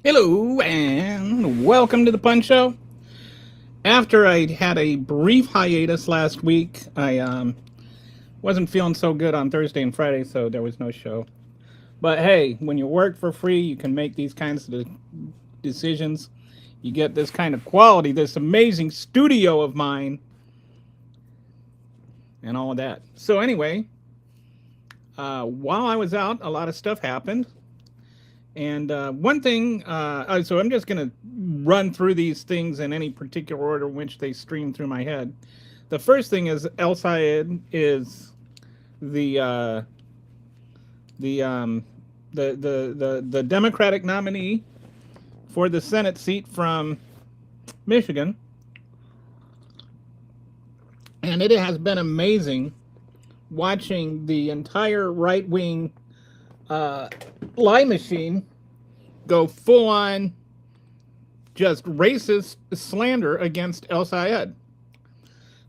Hello and welcome to the Punch Show. After I had a brief hiatus last week, I wasn't feeling so good on Thursday and Friday, so there was no show. But hey, when you work for free, you can make these kinds of decisions. You get this kind of quality, this amazing studio of mine, and all of that. So anyway, while I was out, a lot of stuff happened. And one thing, so I'm just going to run through these things in any particular order in which they stream through my head. The first thing is El Sayed is the Democratic nominee for the Senate seat from Michigan. And it has been amazing watching the entire right-wing lie machine go full on just racist slander against El Sayed.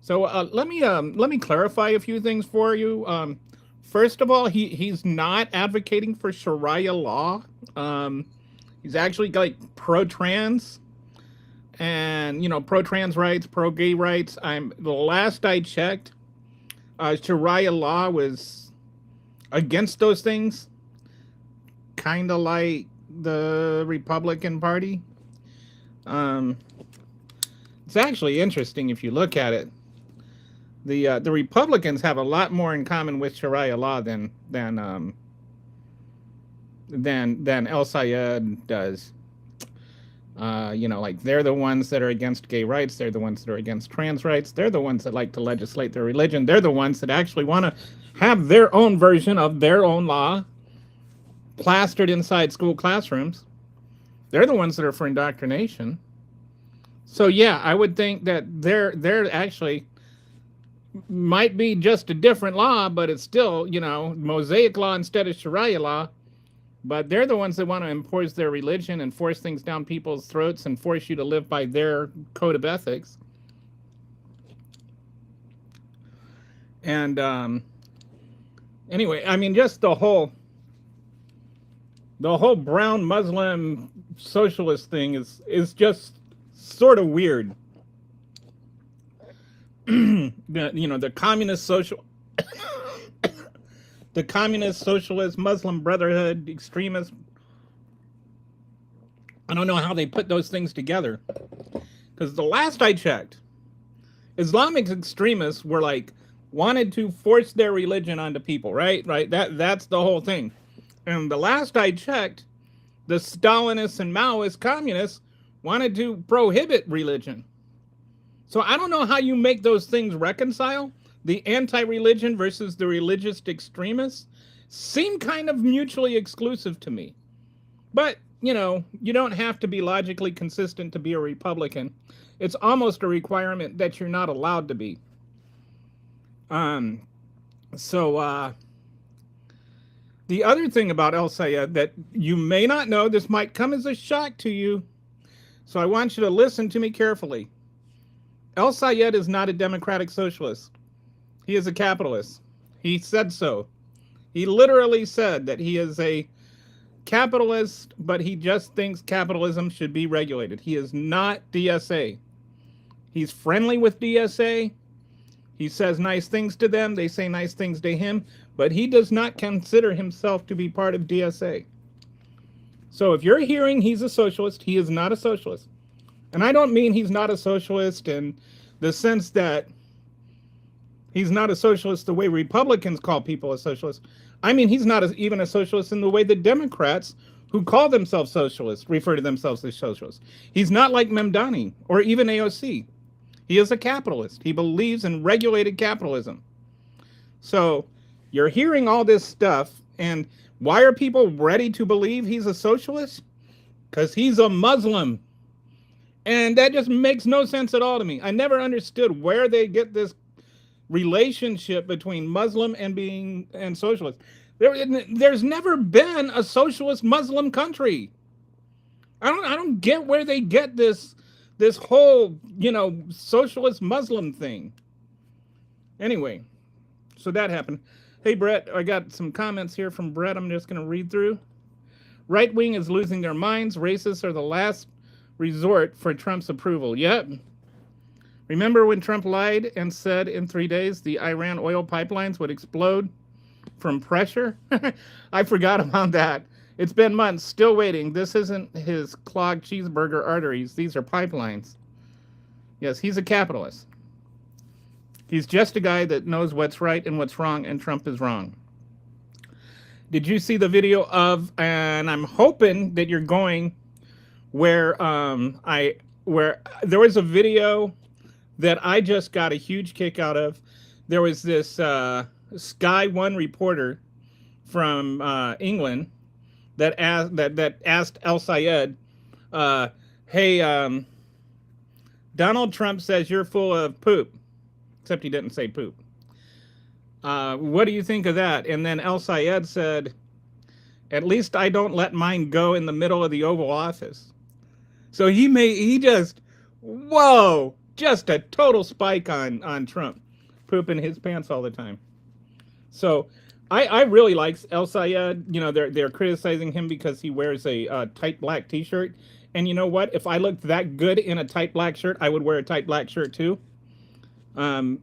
So let me clarify a few things for you. First of all, he's not advocating for Sharia law. He's actually like pro-trans and pro-trans rights, pro-gay rights. The last I checked, Sharia law was against those things. Kind of like the Republican Party. It's actually interesting if you look at it. The Republicans have a lot more in common with Sharia law than El Sayed does. Like they're the ones that are against gay rights. They're the ones that are against trans rights. They're the ones that like to legislate their religion. They're the ones that actually want to have their own version of their own law plastered inside school classrooms. They're the ones that are for indoctrination. So yeah, I would think that they're actually might be just a different law, but it's still, Mosaic law instead of Sharia law. But they're the ones that want to enforce their religion and force things down people's throats and force you to live by their code of ethics. And anyway, I mean, just the whole brown Muslim socialist thing is just sort of weird. The communist the communist socialist Muslim Brotherhood extremists. I don't know how they put those things together. Because the last I checked, Islamic extremists were wanted to force their religion onto people, right? That's the whole thing. And the last I checked, the Stalinists and Maoist communists wanted to prohibit religion. So I don't know how you make those things reconcile. The anti-religion versus the religious extremists seem kind of mutually exclusive to me. But, you don't have to be logically consistent to be a Republican. It's almost a requirement that you're not allowed to be. The other thing about El Sayed that you may not know, this might come as a shock to you, so I want you to listen to me carefully. El Sayed is not a democratic socialist. He is a capitalist. He said so. He literally said that he is a capitalist, but he just thinks capitalism should be regulated. He is not DSA. He's friendly with DSA. He says nice things to them. They say nice things to him. But he does not consider himself to be part of DSA. So if you're hearing he's a socialist, he is not a socialist. And I don't mean he's not a socialist in the sense that he's not a socialist the way Republicans call people a socialist. I mean, he's not even a socialist in the way the Democrats who call themselves socialists refer to themselves as socialists. He's not like Memdani or even AOC. He is a capitalist. He believes in regulated capitalism. So you're hearing all this stuff, and why are people ready to believe he's a socialist? because he's a Muslim. And that just makes no sense at all to me. I never understood where they get this relationship between Muslim and being and socialist. There's never been a socialist Muslim country. I don't get where they get this whole, socialist Muslim thing. Anyway, so that happened. Hey Brett, I got some comments here from Brett. I'm just going to read through. Right wing is losing their minds. Racists are the last resort for Trump's approval. Yep. Remember when Trump lied and said in 3 days the Iran oil pipelines would explode from pressure? I forgot about that. It's been months, still waiting. This isn't his clogged cheeseburger arteries. These are pipelines. Yes, he's a capitalist. He's just a guy that knows what's right and what's wrong, and Trump is wrong. Did you see the video of, and I'm hoping that you're going where where there was a video that I just got a huge kick out of. There was this Sky One reporter from England that asked El Sayed, "Hey, Donald Trump says you're full of poop," except he didn't say poop. What do you think of that? And then El Sayed said, "At least I don't let mine go in the middle of the Oval Office." So he just, whoa, just a total spike on Trump, pooping his pants all the time. So I really like El Sayed. They're criticizing him because he wears a tight black T-shirt. And you know what? If I looked that good in a tight black shirt, I would wear a tight black shirt too. The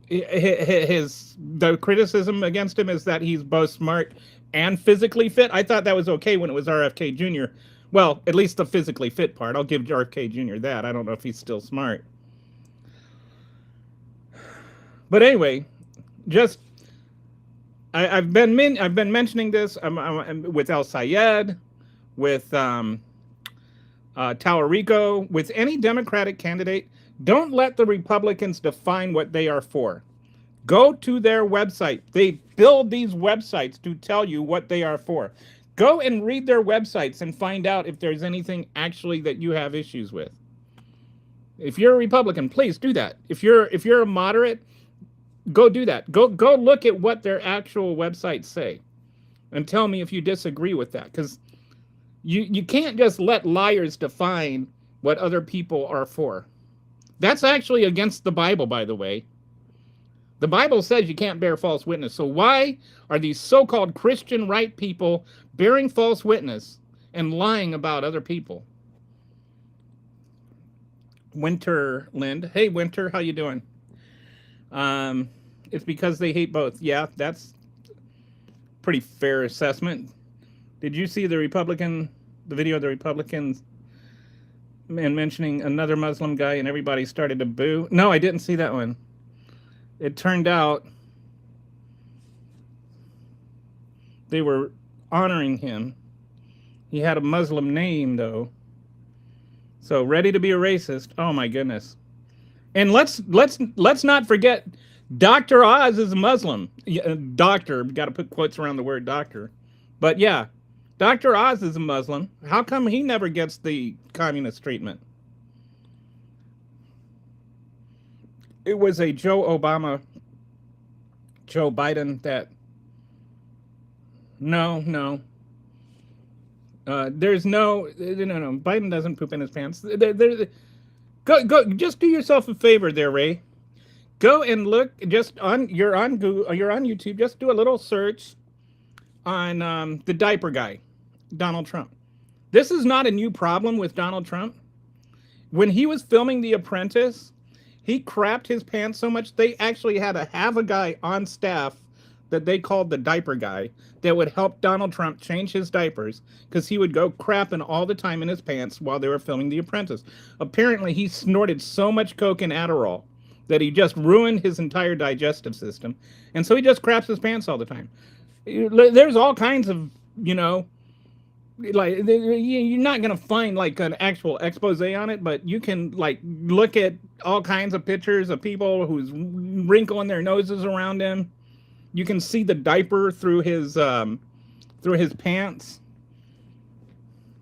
criticism against him is that he's both smart and physically fit. I thought that was okay when it was RFK Jr. Well, at least the physically fit part. I'll give RFK Jr. that. I don't know if he's still smart. But anyway, just I've been mentioning this I'm with El Sayed, with Tallarico, with any Democratic candidate. Don't let the Republicans define what they are for. Go to their website. They build these websites to tell you what they are for. Go and read their websites and find out if there's anything actually that you have issues with. If you're a Republican, please do that. If you're a moderate, go do that. Go look at what their actual websites say and tell me if you disagree with that. Because you can't just let liars define what other people are for. That's actually against the Bible, by the way. The Bible says you can't bear false witness. So why are these so-called Christian right people bearing false witness and lying about other people? Winter Lind. Hey, Winter, how you doing? It's because they hate both. Yeah, that's pretty fair assessment. Did you see the video of the Republicans and mentioning another Muslim guy and everybody started to boo? No, I didn't see that one. It turned out they were honoring him. He had a Muslim name, though. So ready to be a racist. Oh my goodness. And let's not forget, Dr. Oz is a Muslim. Doctor, got to put quotes around the word doctor. But yeah, Dr. Oz is a Muslim. How come he never gets the communist treatment? It was a Joe Biden that, no. There's no, Biden doesn't poop in his pants. Go, just do yourself a favor there, Ray. Go and look, you're on Google, you're on YouTube, just do a little search on the diaper guy, Donald Trump. This is not a new problem with Donald Trump. When he was filming The Apprentice, he crapped his pants so much they actually had to have a guy on staff that they called the diaper guy that would help Donald Trump change his diapers because he would go crapping all the time in his pants while they were filming The Apprentice. Apparently, he snorted so much coke and Adderall that he just ruined his entire digestive system. And so he just craps his pants all the time. There's all kinds of, like, you're not going to find like an actual expose on it, but you can like look at all kinds of pictures of people who's wrinkling their noses around him. You can see the diaper through his pants.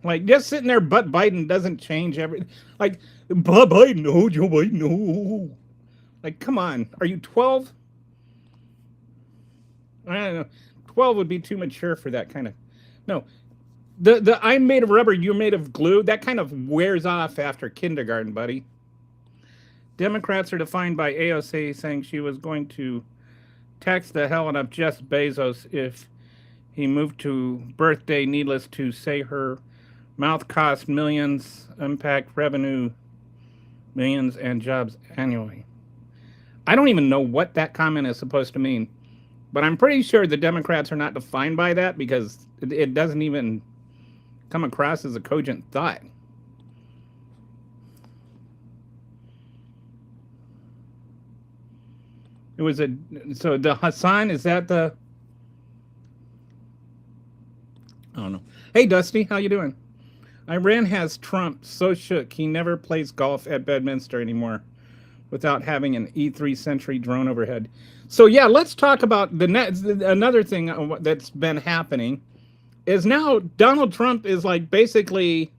Like just sitting there, but Biden doesn't change everything. Like, but Biden, no, Joe Biden, no. Like, come on, are you 12? I don't know. 12 would be too mature for that kind of. No, the I'm made of rubber, you're made of glue. That kind of wears off after kindergarten, buddy. Democrats are defined by AOC saying she was going to tax the hell out of Jeff Bezos if he moved to birthday. Needless to say, her mouth cost millions, impact revenue millions, and jobs annually. I don't even know what that comment is supposed to mean, but I'm pretty sure the Democrats are not defined by that because it doesn't even come across as a cogent thought. It was so the Hassan, is that the, I don't know. Hey Dusty, how you doing? Iran has Trump so shook he never plays golf at Bedminster anymore without having an E3 Sentry drone overhead. So yeah, let's talk about another thing that's been happening is now Donald Trump is like basically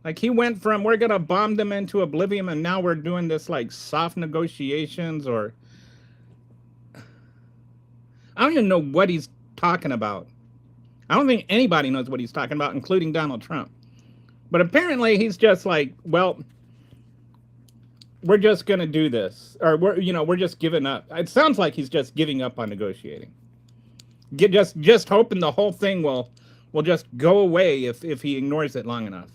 like he went from we're gonna bomb them into oblivion and now we're doing this like soft negotiations, or I don't even know what he's talking about. I don't think anybody knows what he's talking about, including Donald Trump. But apparently he's just like, well, we're just going to do this, or we're just giving up. It sounds like he's just giving up on negotiating. Just hoping the whole thing will just go away if he ignores it long enough.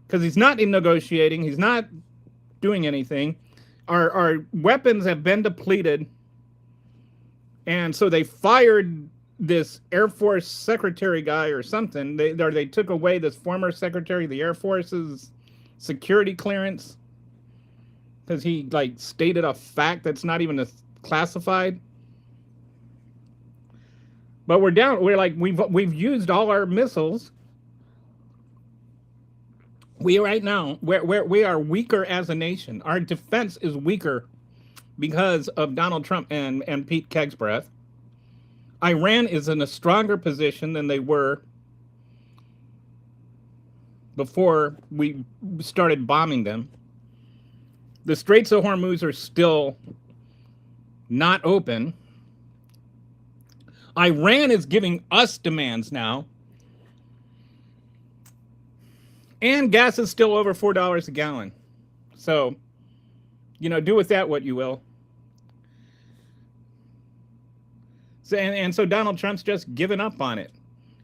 Because he's not in negotiating, he's not doing anything. Our weapons have been depleted, and so they fired this Air Force secretary guy or something. They took away this former secretary of the Air Force's security clearance because he like stated a fact that's not even classified. But we're down. We're like we've used all our missiles. We right now we are weaker as a nation. Our defense is weaker because of Donald Trump and Pete Kegsbreath. Iran is in a stronger position than they were before we started bombing them. The Straits of Hormuz are still not open. Iran is giving us demands now. And gas is still over $4 a gallon. So, do with that what you will. So, and so Donald Trump's just given up on it.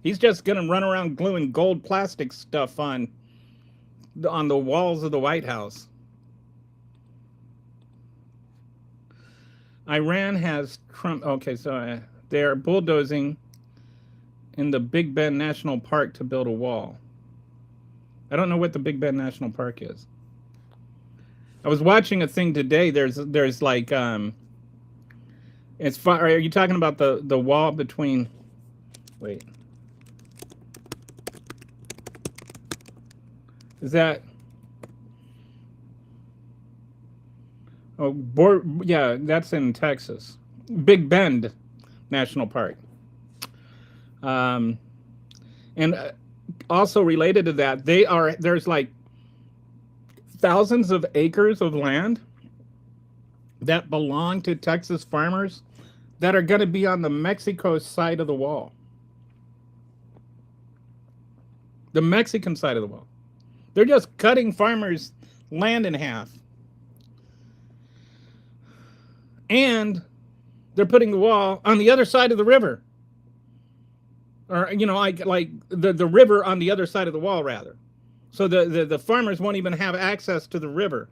He's just going to run around gluing gold plastic stuff on the walls of the White House. Iran has Trump. Okay, so they're bulldozing in the Big Bend National Park to build a wall. I don't know what the Big Bend National Park is. I was watching a thing today. There's like it's far. Are you talking about the wall between? Wait, is that? Oh, yeah, that's in Texas. Big Bend National Park. And also related to that, there's like thousands of acres of land that belong to Texas farmers that are going to be on the Mexico side of the wall. The Mexican side of the wall. They're just cutting farmers' land in half. And they're putting the wall on the other side of the river. Or, like the river on the other side of the wall, rather. So the farmers won't even have access to the river.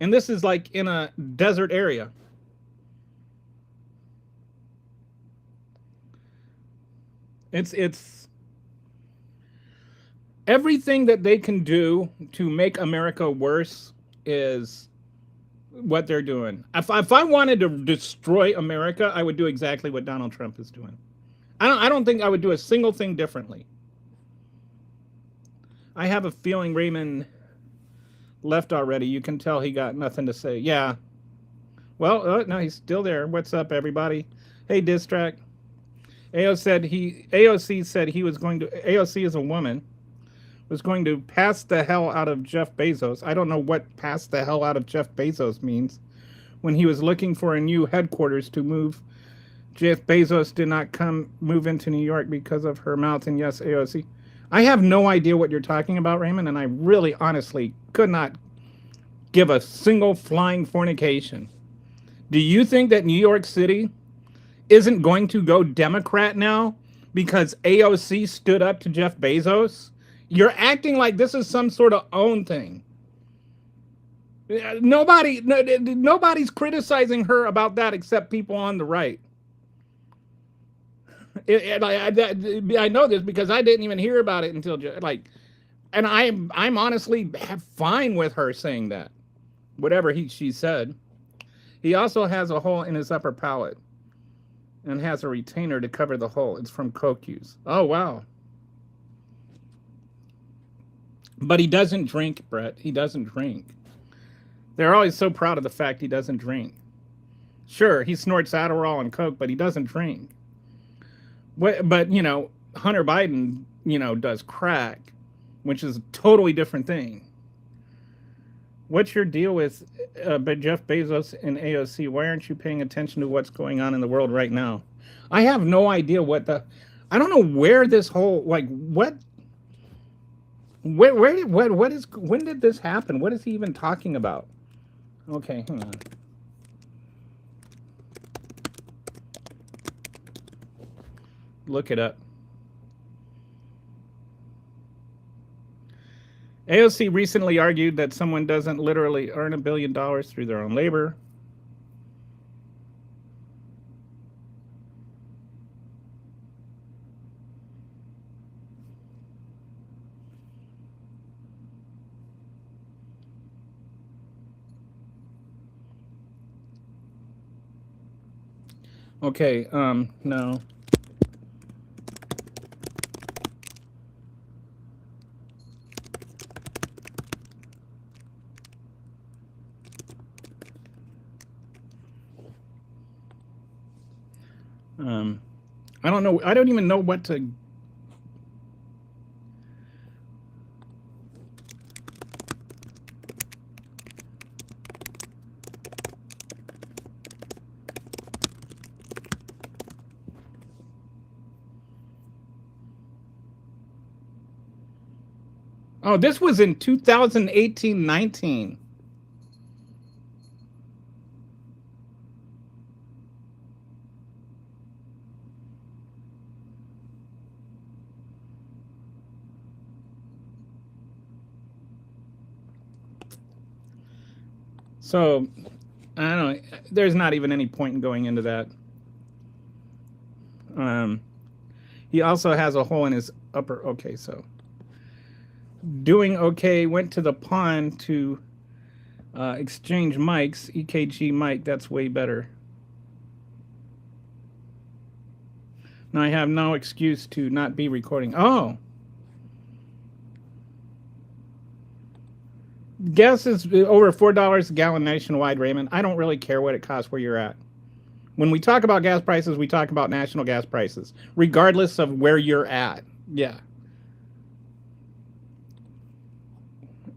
And this is like in a desert area. It's everything that they can do to make America worse is what they're doing. If I wanted to destroy America, I would do exactly what Donald Trump is doing. I don't think I would do a single thing differently. I have a feeling Raymond left already. You can tell he got nothing to say. Yeah. Well, no, he's still there. What's up, everybody? Hey, Distract. AOC said he was going to. AOC is a woman. Was going to pass the hell out of Jeff Bezos. I don't know what pass the hell out of Jeff Bezos means. When he was looking for a new headquarters to move, Jeff Bezos did not move into New York because of her mouth. And yes, AOC. I have no idea what you're talking about, Raymond, and I really honestly could not give a single flying fornication. Do you think that New York City isn't going to go Democrat now because AOC stood up to Jeff Bezos? You're acting like this is some sort of own thing. Nobody's criticizing her about that except people on the right. I know this because I didn't even hear about it until and I'm honestly fine with her saying that, whatever she said. He also has a hole in his upper palate and has a retainer to cover the hole. It's from coke use. Oh wow. But he doesn't drink, Brett. He doesn't drink. They're always so proud of the fact he doesn't drink. Sure, he snorts Adderall and coke, but he doesn't drink. But Hunter Biden, does crack, which is a totally different thing. What's your deal with Jeff Bezos and AOC? Why aren't you paying attention to what's going on in the world right now? I have no idea I don't know where this whole, when did this happen? What is he even talking about? Okay, hang on. Look it up. AOC recently argued that someone doesn't literally earn $1 billion through their own labor. Okay, no. I don't know. I don't even know what to. Oh, this was in 2018-19. So, I don't know. There's not even any point in going into that. He also has a hole in his upper. Okay, so doing okay. Went to the pond to exchange mics. EKG mic. That's way better. Now I have no excuse to not be recording. Oh. Gas is over $4 a gallon nationwide, Raymond. I don't really care what it costs where you're at. When we talk about gas prices, we talk about national gas prices, regardless of where you're at. Yeah.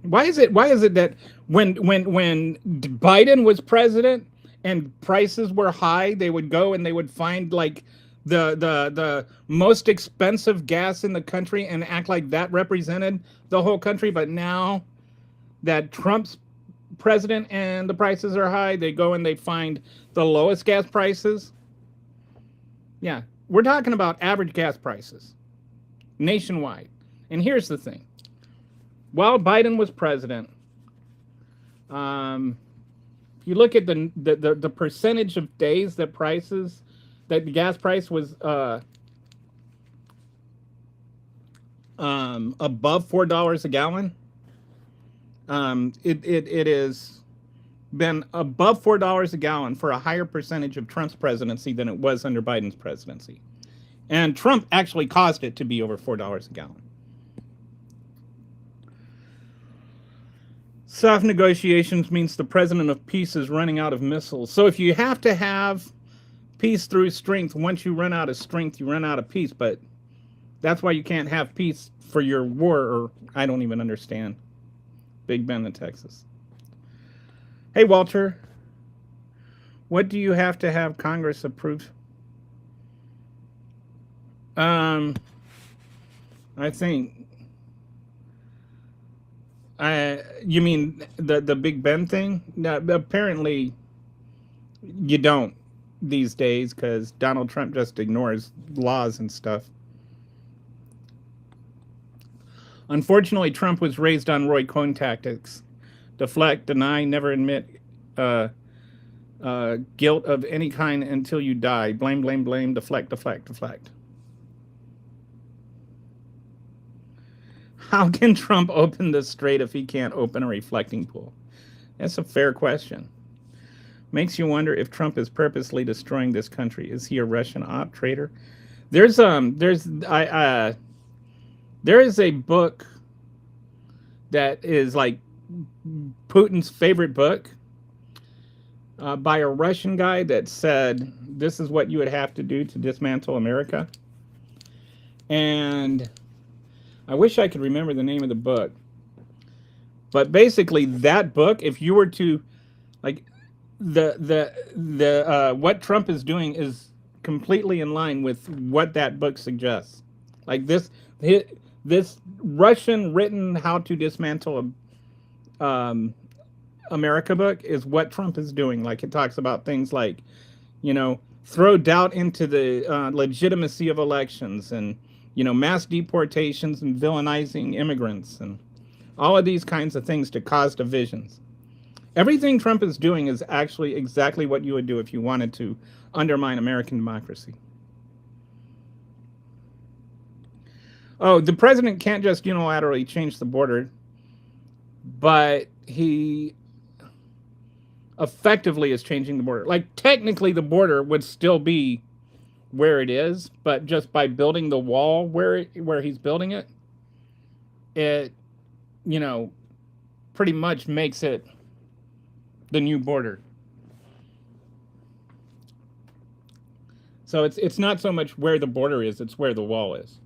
Why is it that when Biden was president and prices were high, they would go and they would find like the most expensive gas in the country and act like that represented the whole country, but now that Trump's president and the prices are high, they go and they find the lowest gas prices. Yeah, we're talking about average gas prices nationwide. And here's the thing. While Biden was president, if you look at the percentage of days that the gas price was above $4 a gallon, it has been above $4 a gallon for a higher percentage of Trump's presidency than it was under Biden's presidency. And Trump actually caused it to be over $4 a gallon. Soft negotiations means the president of peace is running out of missiles. So if you have to have peace through strength. Once you run out of strength, you run out of peace. But that's why you can't have peace for your war, or I don't even understand. Big Bend in Texas. Hey, Walter, what do you have to have Congress approve? I think you mean the Big Ben thing? No, apparently you don't these days because Donald Trump just ignores laws and stuff. Unfortunately, Trump was raised on Roy Cohn tactics: deflect, deny, never admit guilt of any kind until you die. Blame, blame, blame. Deflect, deflect, deflect. How can Trump open the strait if he can't open a reflecting pool? That's a fair question. Makes you wonder if Trump is purposely destroying this country. Is he a Russian op traitor? There is a book that is like Putin's favorite book by a Russian guy that said this is what you would have to do to dismantle America. And I wish I could remember the name of the book. But basically that book, if you were to like what Trump is doing is completely in line with what that book suggests. Like this Russian written how to dismantle America book is what Trump is doing. Like it talks about things like, throw doubt into the legitimacy of elections and, mass deportations and villainizing immigrants and all of these kinds of things to cause divisions. Everything Trump is doing is actually exactly what you would do if you wanted to undermine American democracy. Oh, the president can't just unilaterally change the border, but he effectively is changing the border. Like technically the border would still be where it is, but just by building the wall where he's building it, it pretty much makes it the new border. So it's not so much where the border is, it's where the wall is.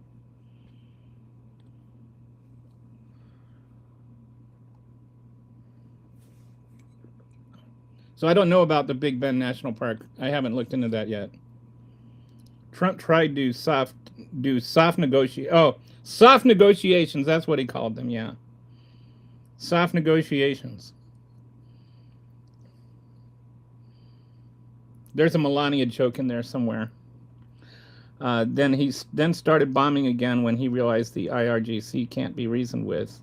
So I don't know about the Big Bend National Park. I haven't looked into that yet. Trump tried to soft negotiations. That's what he called them. Yeah, soft negotiations. There's a Melania joke in there somewhere. Then he started bombing again when he realized the IRGC can't be reasoned with.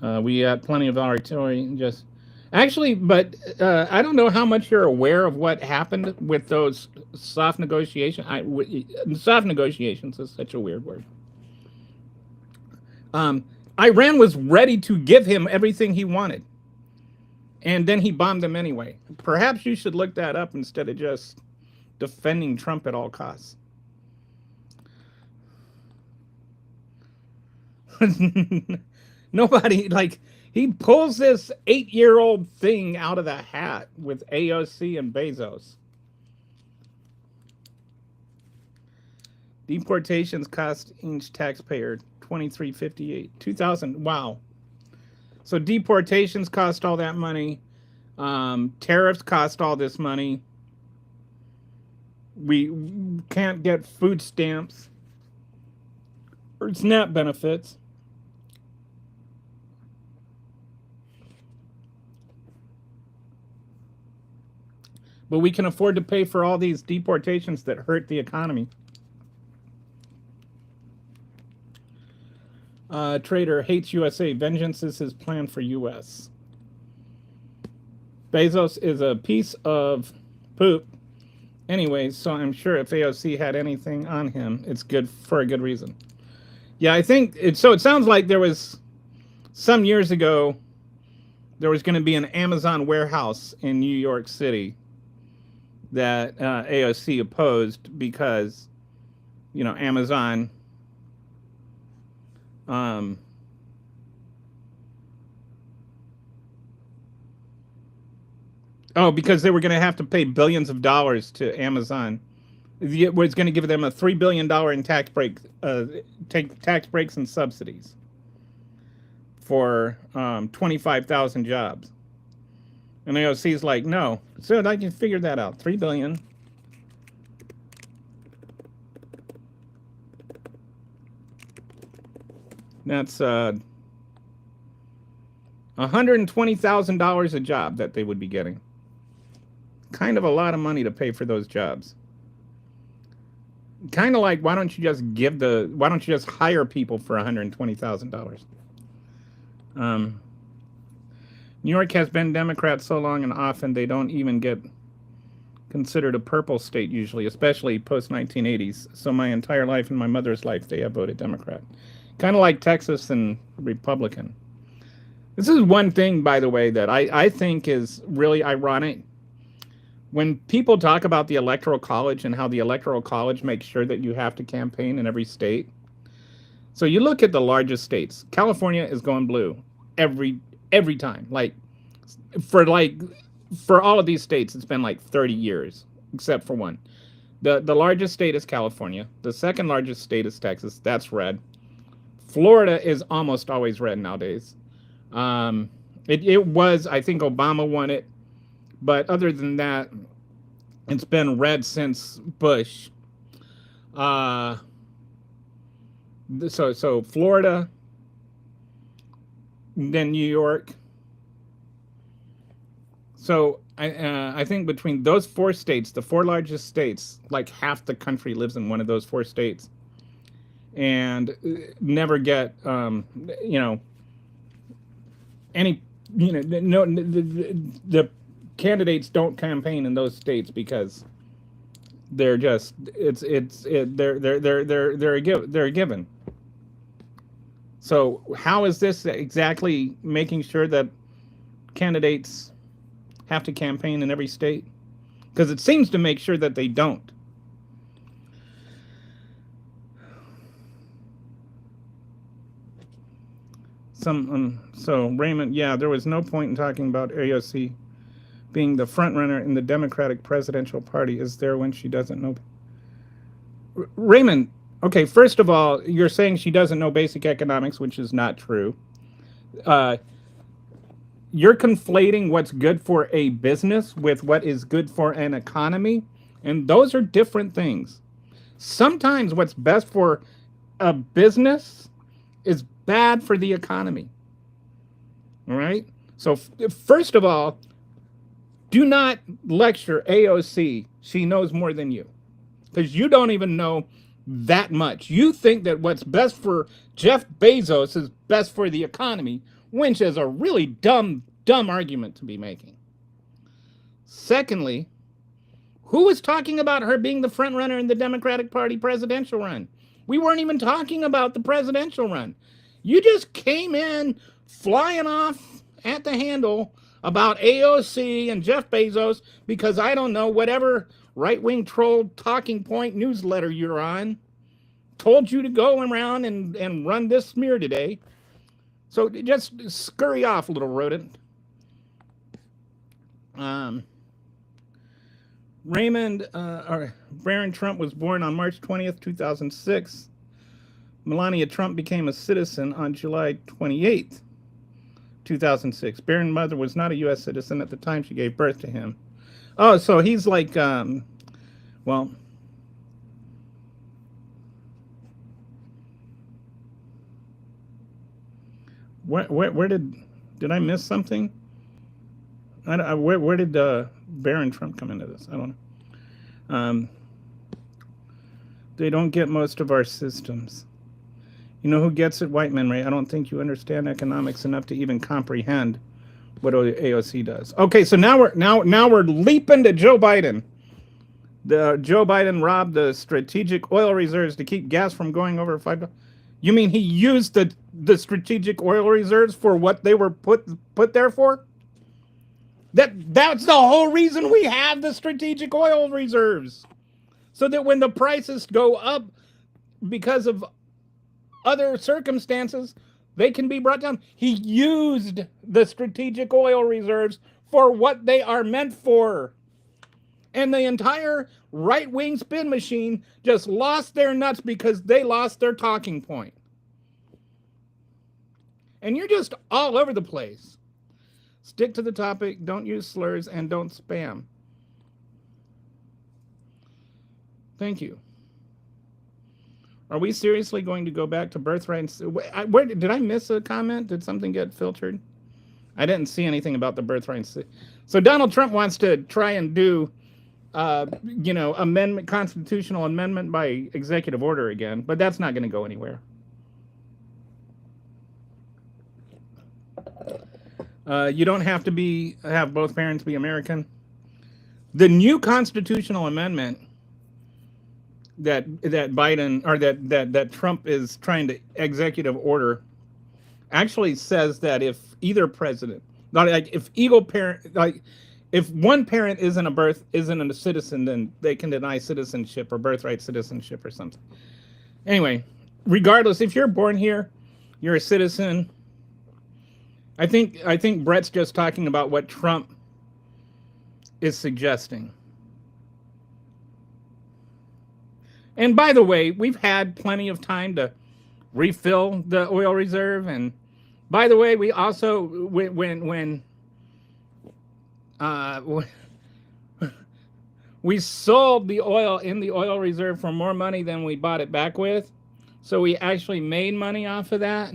We got plenty of artillery. Just actually, but I don't know how much you're aware of what happened with those soft negotiations. Soft negotiations is such a weird word. Iran was ready to give him everything he wanted. And then he bombed them anyway. Perhaps you should look that up instead of just defending Trump at all costs. Nobody, he pulls this 8-year-old thing out of the hat with AOC and Bezos. Deportations cost each taxpayer $23.58. 2000. Wow. So deportations cost all that money. Tariffs cost all this money. We can't get food stamps or SNAP benefits. But we can afford to pay for all these deportations that hurt the economy. Trader hates USA. Vengeance is his plan for US. Bezos is a piece of poop. Anyways, so I'm sure if AOC had anything on him, it's good for a good reason. Yeah, I think it sounds like there was some years ago, there was going to be an Amazon warehouse in New York City that AOC opposed because, Amazon Oh, because they were going to have to pay billions of dollars to Amazon. It was going to give them a $3 billion in tax breaks and subsidies for 25,000 jobs. And AOC's like, no. So I can figure that out. $3 billion. That's $120,000 a job that they would be getting. Kind of a lot of money to pay for those jobs. Kind of like, why don't you just hire people for $120,000? New York has been Democrat so long and often they don't even get considered a purple state usually, especially post 1980s. So my entire life and my mother's life, they have voted Democrat. Kind of like Texas and Republican. This is one thing, by the way, that I think is really ironic. When people talk about the Electoral College and how the Electoral College makes sure that you have to campaign in every state. So you look at the largest states. California is going blue every time. For all of these states, it's been like 30 years, except for one. The largest state is California. The second largest state is Texas. That's red. Florida is almost always red nowadays. It was, I think Obama won it. But other than that, it's been red since Bush. So Florida, then New York. So I think between those four states, the four largest states, like half the country lives in one of those four states, and never get any the candidates don't campaign in those states because they're just they're a given. So how is this exactly making sure that candidates have to campaign in every state? Because it seems to make sure that they don't. So Raymond, yeah, there was no point in talking about AOC being the front runner in the Democratic presidential party is there when she doesn't know. Raymond, okay, first of all, you're saying she doesn't know basic economics, which is not true. You're conflating what's good for a business with what is good for an economy, and those are different things. Sometimes what's best for a business is bad for the economy. All right? So first of all, do not lecture AOC. She knows more than you, because you don't even know that much. You think that what's best for Jeff Bezos is best for the economy, which is a really dumb argument to be making. Secondly, who was talking about her being the front runner in the Democratic Party presidential run? We weren't even talking about the presidential run. You just came in flying off at the handle about AOC and Jeff Bezos because, I don't know, whatever right-wing troll talking point newsletter you're on told you to go around and run this smear today. So just scurry off, little rodent. Barron Trump was born on March 20th, 2006. Melania Trump became a citizen on July 28th, 2006. Barron's mother was not a U.S. citizen at the time she gave birth to him. Oh, so he's like, well, where did I miss something? Where did Barron Trump come into this? I don't know. They don't get most of our systems. You know who gets it? White men, Ray. I don't think you understand economics enough to even comprehend what AOC does. Okay, so now we're leaping to Joe Biden. Joe Biden robbed the strategic oil reserves to keep gas from going over $5. You mean he used the strategic oil reserves for what they were put there for? That's the whole reason we have the strategic oil reserves. So that when the prices go up because of other circumstances, they can be brought down. He used the strategic oil reserves for what they are meant for. And the entire right-wing spin machine just lost their nuts because they lost their talking point. And you're just all over the place. Stick to the topic, don't use slurs, and don't spam. Thank you. Are we seriously going to go back to birthright? Where did I miss a comment? Did something get filtered? I didn't see anything about the birthright. So Donald Trump wants to try and do, amendment, constitutional amendment by executive order again, but that's not going to go anywhere. You don't have to have both parents be American. The new constitutional amendment that Biden or that Trump is trying to executive order actually says that if either president, if one parent isn't a citizen, then they can deny citizenship or birthright citizenship or something. Anyway, regardless, if you're born here, you're a citizen. I think Brett's just talking about what Trump is suggesting. And by the way, we've had plenty of time to refill the oil reserve. And by the way, we also when we sold the oil in the oil reserve for more money than we bought it back with, so we actually made money off of that.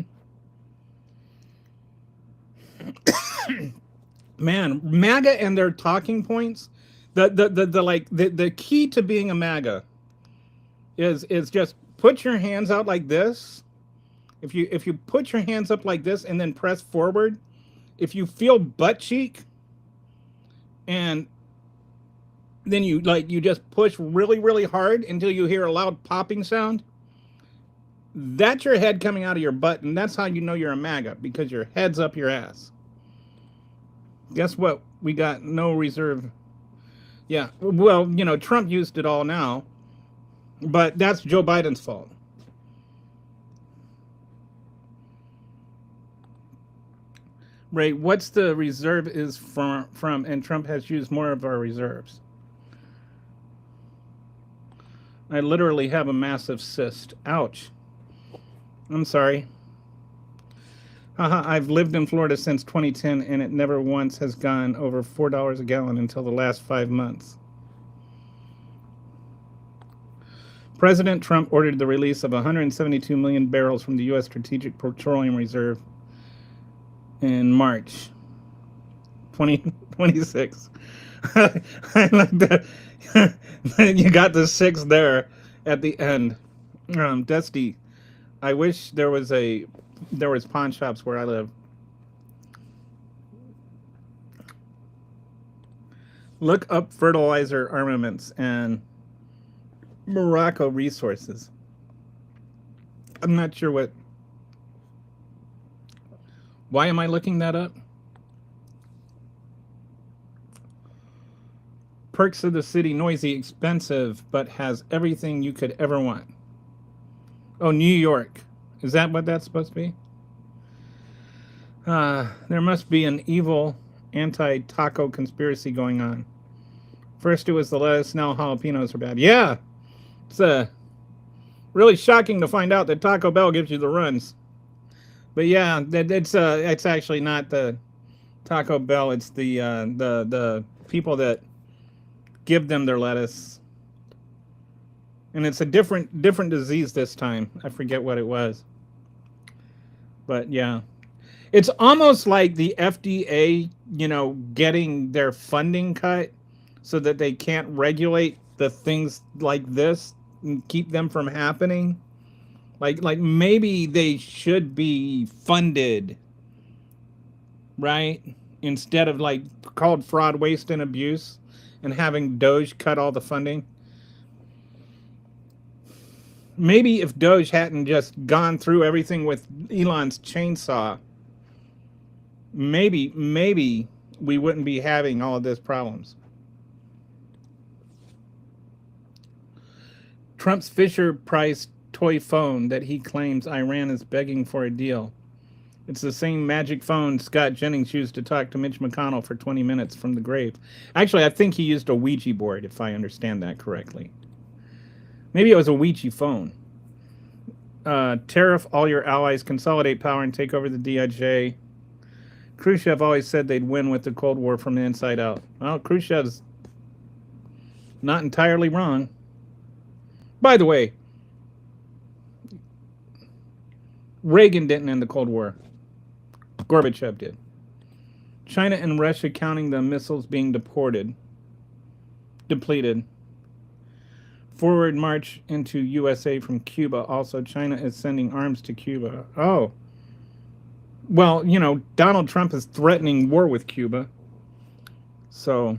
Man, MAGA and their talking points. The key to being a MAGA is just put your hands out like this. If you put your hands up like this and then press forward, if you feel butt cheek, and then you just push really, really hard until you hear a loud popping sound, that's your head coming out of your butt, and that's how you know you're a MAGA, because your head's up your ass. Guess what? We got no reserve. Yeah, well, Trump used it all now, but that's Joe Biden's fault. Right, what's the reserve is from, and Trump has used more of our reserves. I literally have a massive cyst. Ouch. I'm sorry. I've lived in Florida since 2010, and it never once has gone over $4 a gallon until the last 5 months. President Trump ordered the release of 172 million barrels from the U.S. Strategic Petroleum Reserve in March 2026. I like that. You got the 6 there at the end. Dusty, I wish there was pawn shops where I live. Look up fertilizer armaments and Morocco resources. I'm not sure what. Why am I looking that up? Perks of the city, noisy, expensive, but has everything you could ever want. Oh, New York. Is that what that's supposed to be? There must be an evil anti-taco conspiracy going on. First it was the lettuce, now jalapenos are bad. Yeah, it's really shocking to find out that Taco Bell gives you the runs. But yeah, it's actually not the Taco Bell. It's the people that give them their lettuce, and it's a different disease this time. I forget what it was, but yeah, it's almost like the FDA, getting their funding cut so that they can't regulate the things like this and keep them from happening. Like maybe they should be funded, right? Instead of called fraud, waste, and abuse, and having Doge cut all the funding. Maybe if Doge hadn't just gone through everything with Elon's chainsaw, maybe we wouldn't be having all of these problems. Trump's Fisher Price toy phone that he claims Iran is begging for a deal. It's the same magic phone Scott Jennings used to talk to Mitch McConnell for 20 minutes from the grave. Actually, I think he used a Ouija board, if I understand that correctly. Maybe it was a Ouija phone. Tariff all your allies, consolidate power, and take over the DIJ. Khrushchev always said they'd win with the Cold War from the inside out. Well, Khrushchev's not entirely wrong. By the way, Reagan didn't end the Cold War. Gorbachev did. China and Russia counting the missiles being depleted. Forward march into USA from Cuba. Also, China is sending arms to Cuba. Oh. Well, Donald Trump is threatening war with Cuba. So,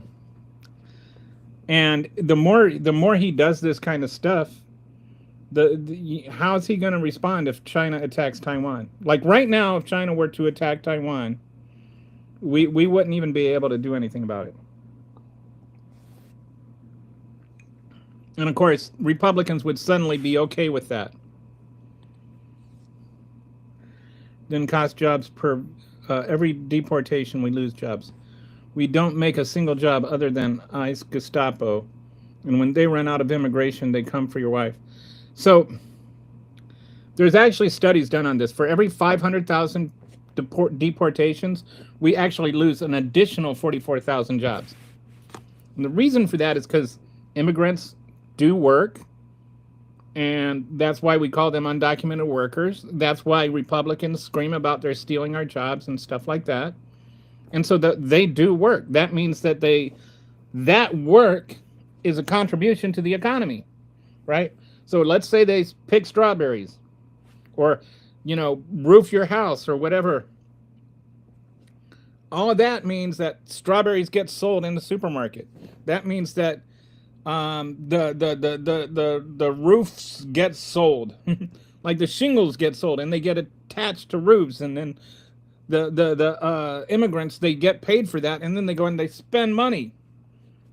and the more he does this kind of stuff, how is he going to respond if China attacks Taiwan? Like right now, if China were to attack Taiwan, we wouldn't even be able to do anything about it. And of course, Republicans would suddenly be okay with that. Then cost jobs per every deportation, we lose jobs. We don't make a single job other than ICE, Gestapo. And when they run out of immigration, they come for your wife. So there's actually studies done on this. For every 500,000 deportations, we actually lose an additional 44,000 jobs. And the reason for that is because immigrants do work, and that's why we call them undocumented workers. That's why Republicans scream about they're stealing our jobs and stuff like that. And so they do work. That means that that work is a contribution to the economy, right? So let's say they pick strawberries or, roof your house or whatever. All of that means that strawberries get sold in the supermarket. That means that the roofs get sold, like the shingles get sold, and they get attached to roofs, and then the immigrants, they get paid for that, and then they go and they spend money,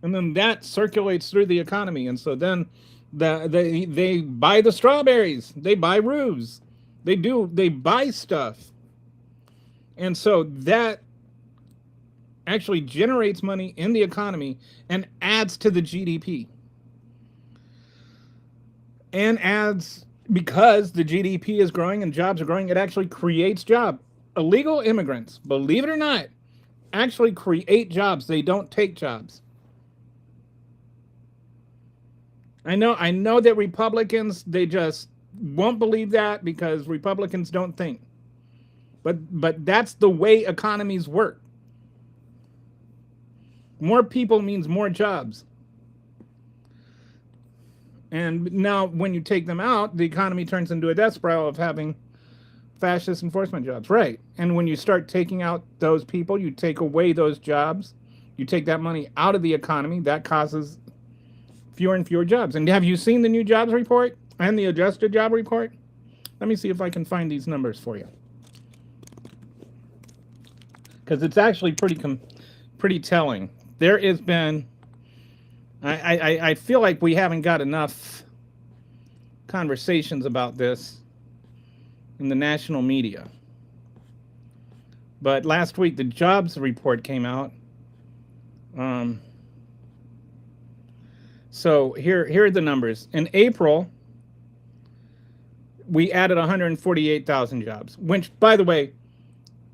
and then that circulates through the economy, and so then they buy the strawberries, they buy roofs, they buy stuff, and so that actually generates money in the economy and adds to the GDP. And adds, because the GDP is growing and jobs are growing, it actually creates jobs. Illegal immigrants, believe it or not, actually create jobs. They don't take jobs. I know that Republicans, they just won't believe that because Republicans don't think. But that's the way economies work. More people means more jobs. And now when you take them out, the economy turns into a death spiral of having fascist enforcement jobs. Right. And when you start taking out those people, you take away those jobs, you take that money out of the economy, that causes fewer and fewer jobs. And have you seen the new jobs report and the adjusted job report? Let me see if I can find these numbers for you. Because it's actually pretty telling. There has been, I feel like we haven't got enough conversations about this in the national media. But last week, the jobs report came out. So here are the numbers. In April, we added 148,000 jobs, which, by the way,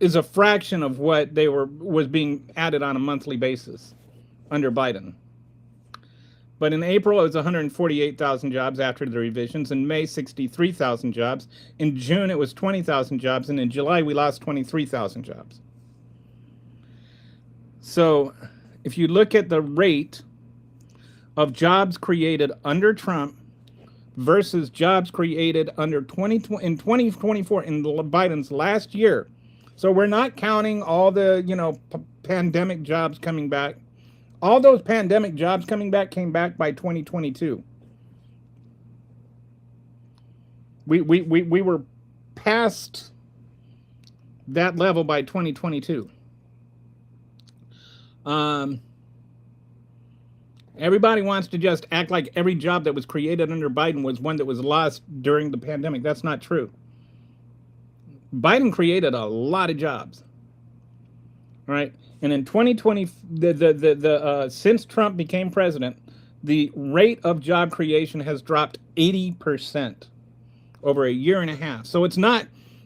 is a fraction of what was being added on a monthly basis under Biden. But in April, it was 148,000 jobs after the revisions. In May, 63,000 jobs. In June, it was 20,000 jobs. And in July, we lost 23,000 jobs. So if you look at the rate of jobs created under Trump versus jobs created under in 2024, in Biden's last year. So we're not counting all the, pandemic jobs coming back. All those pandemic jobs came back by 2022. We were past that level by 2022. Everybody wants to just act like every job that was created under Biden was one that was lost during the pandemic. That's not true. Biden created a lot of jobs, right? And in 2020, since Trump became president, the rate of job creation has dropped 80% over a year and a half. So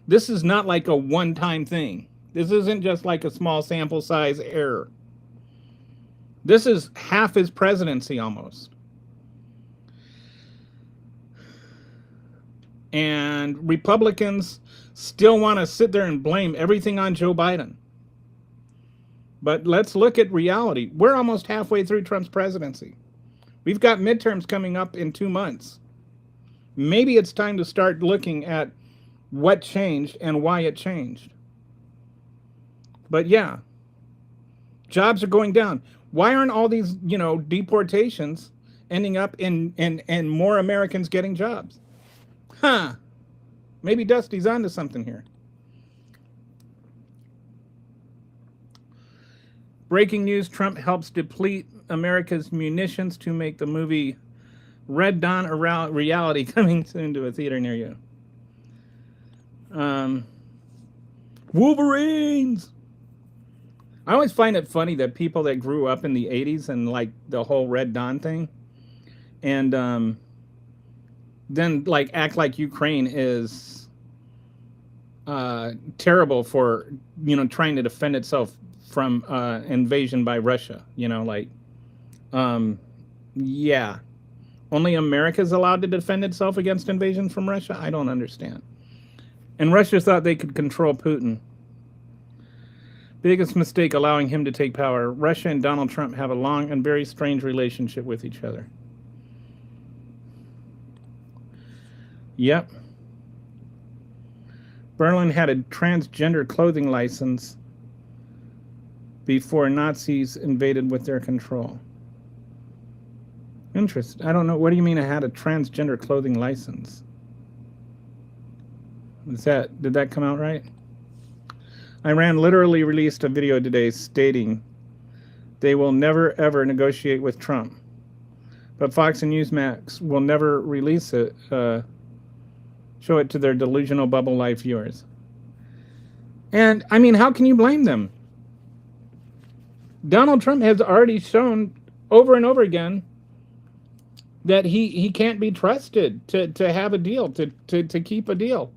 this is not like a one-time thing. This isn't just like a small sample size error. This is half his presidency almost. And Republicans still want to sit there and blame everything on Joe Biden. But let's look at reality. We're almost halfway through Trump's presidency. We've got midterms coming up in 2 months. Maybe it's time to start looking at what changed and why it changed. But yeah, jobs are going down. Why aren't all these, deportations ending up in more Americans getting jobs? Huh. Maybe Dusty's onto something here. Breaking news, Trump helps deplete America's munitions to make the movie Red Dawn a reality, coming soon to a theater near you. Wolverines! I always find it funny that people that grew up in the 80s and like the whole Red Dawn thing, and then like act like Ukraine is terrible for, trying to defend itself from invasion by Russia. Yeah. Only America's allowed to defend itself against invasion from Russia? I don't understand. And Russia thought they could control Putin. Biggest mistake, allowing him to take power. Russia and Donald Trump have a long and very strange relationship with each other. Yep. Berlin had a transgender clothing license before Nazis invaded with their control. Interesting. I don't know. What do you mean it had a transgender clothing license? Did that come out right? Iran literally released a video today stating they will never ever negotiate with Trump. But Fox and Newsmax will never release it, show it to their delusional bubble life viewers. And I mean, how can you blame them? Donald Trump has already shown over and over again that he can't be trusted to have a deal, to keep a deal.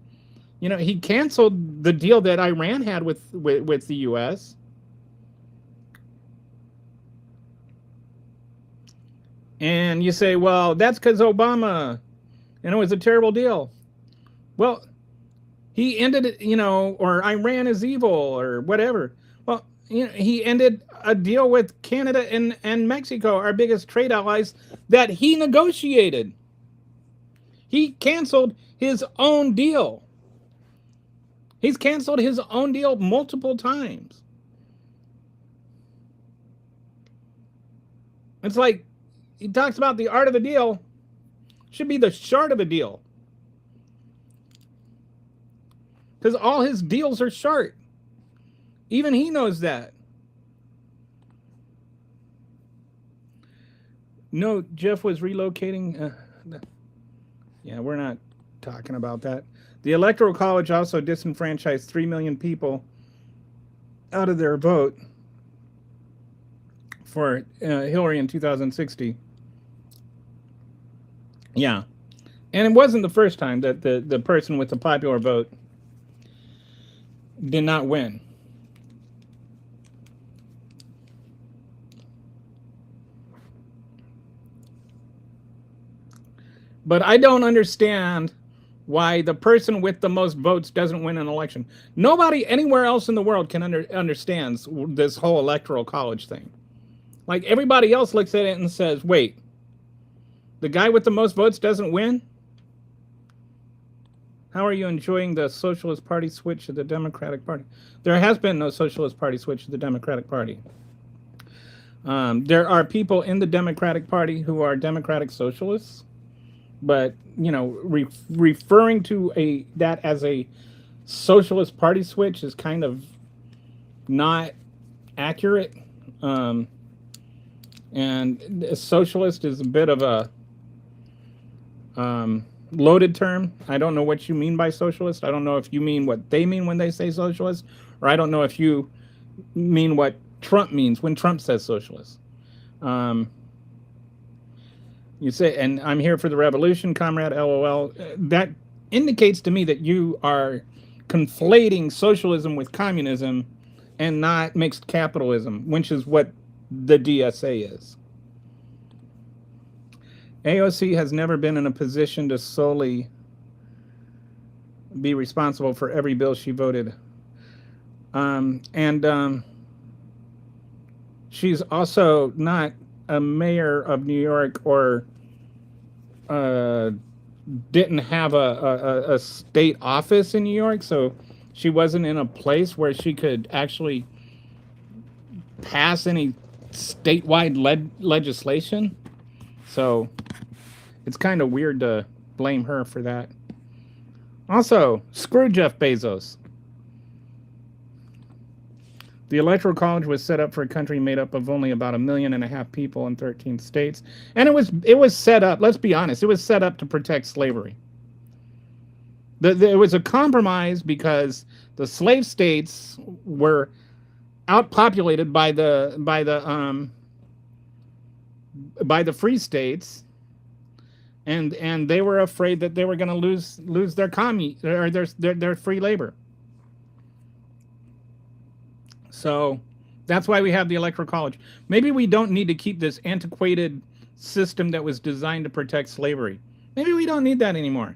He canceled the deal that Iran had with the U.S. And you say, well, that's because Obama, and it was a terrible deal. Well, he ended it, or Iran is evil or whatever. Well, he ended a deal with Canada and Mexico, our biggest trade allies, that he negotiated. He canceled his own deal. He's canceled his own deal multiple times. It's like he talks about the art of a deal. Should be the short of a deal. Because all his deals are short. Even he knows that. No, Jeff was relocating. Yeah, we're not talking about that. The Electoral College also disenfranchised 3 million people out of their vote for Hillary in 2060. Yeah. And it wasn't the first time that the person with the popular vote did not win. But I don't understand why the person with the most votes doesn't win an election. Nobody anywhere else in the world can understands this whole Electoral College thing. Like, everybody else looks at it and says, wait, the guy with the most votes doesn't win? How are you enjoying the Socialist Party switch to the Democratic Party? There has been no Socialist Party switch to the Democratic Party. There are people in the Democratic Party who are Democratic Socialists, but referring to that as a Socialist Party switch is kind of not accurate. And a socialist is a bit of a loaded term. I don't know what you mean by socialist. I don't know if you mean what they mean when they say socialist, or I don't know if you mean what Trump means when Trump says socialist. You say, and I'm here for the revolution, comrade, LOL. That indicates to me that you are conflating socialism with communism and not mixed capitalism, which is what the DSA is. AOC has never been in a position to solely be responsible for every bill she voted. She's also not a mayor of New York or didn't have a state office in New York, so she wasn't in a place where she could actually pass any statewide legislation. So it's kind of weird to blame her for that. Also, screw Jeff Bezos. The Electoral College was set up for a country made up of only about 1.5 million people in 13 states. And it was set up, let's be honest, it was set up to protect slavery. It was a compromise because the slave states were outpopulated by the free states, and they were afraid that they were going to lose their their free labor. So that's why we have the Electoral College. Maybe we don't need to keep this antiquated system that was designed to protect slavery. Maybe we don't need that anymore.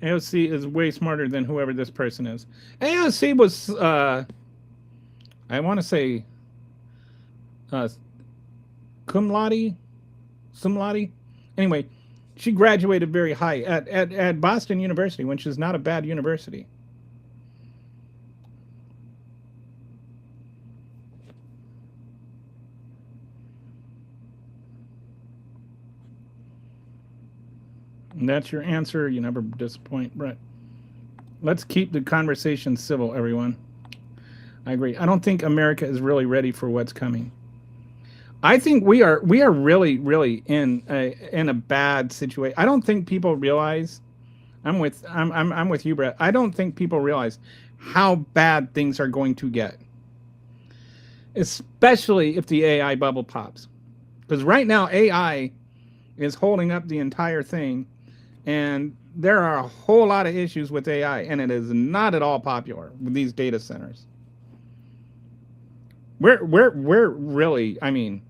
AOC is way smarter than whoever this person is. AOC was, I want to say, cum laude? Anyway, she graduated very high at Boston University, which is not a bad university. And that's your answer. You never disappoint, Brett. Let's keep the conversation civil, everyone. I agree. I don't think America is really ready for what's coming. I think we are really, really in a bad situation. I don't think people realize. I'm with you, Brett. I don't think people realize how bad things are going to get, especially if the AI bubble pops. Because right now AI is holding up the entire thing, and there are a whole lot of issues with AI, and it is not at all popular with these data centers. We're really, I mean,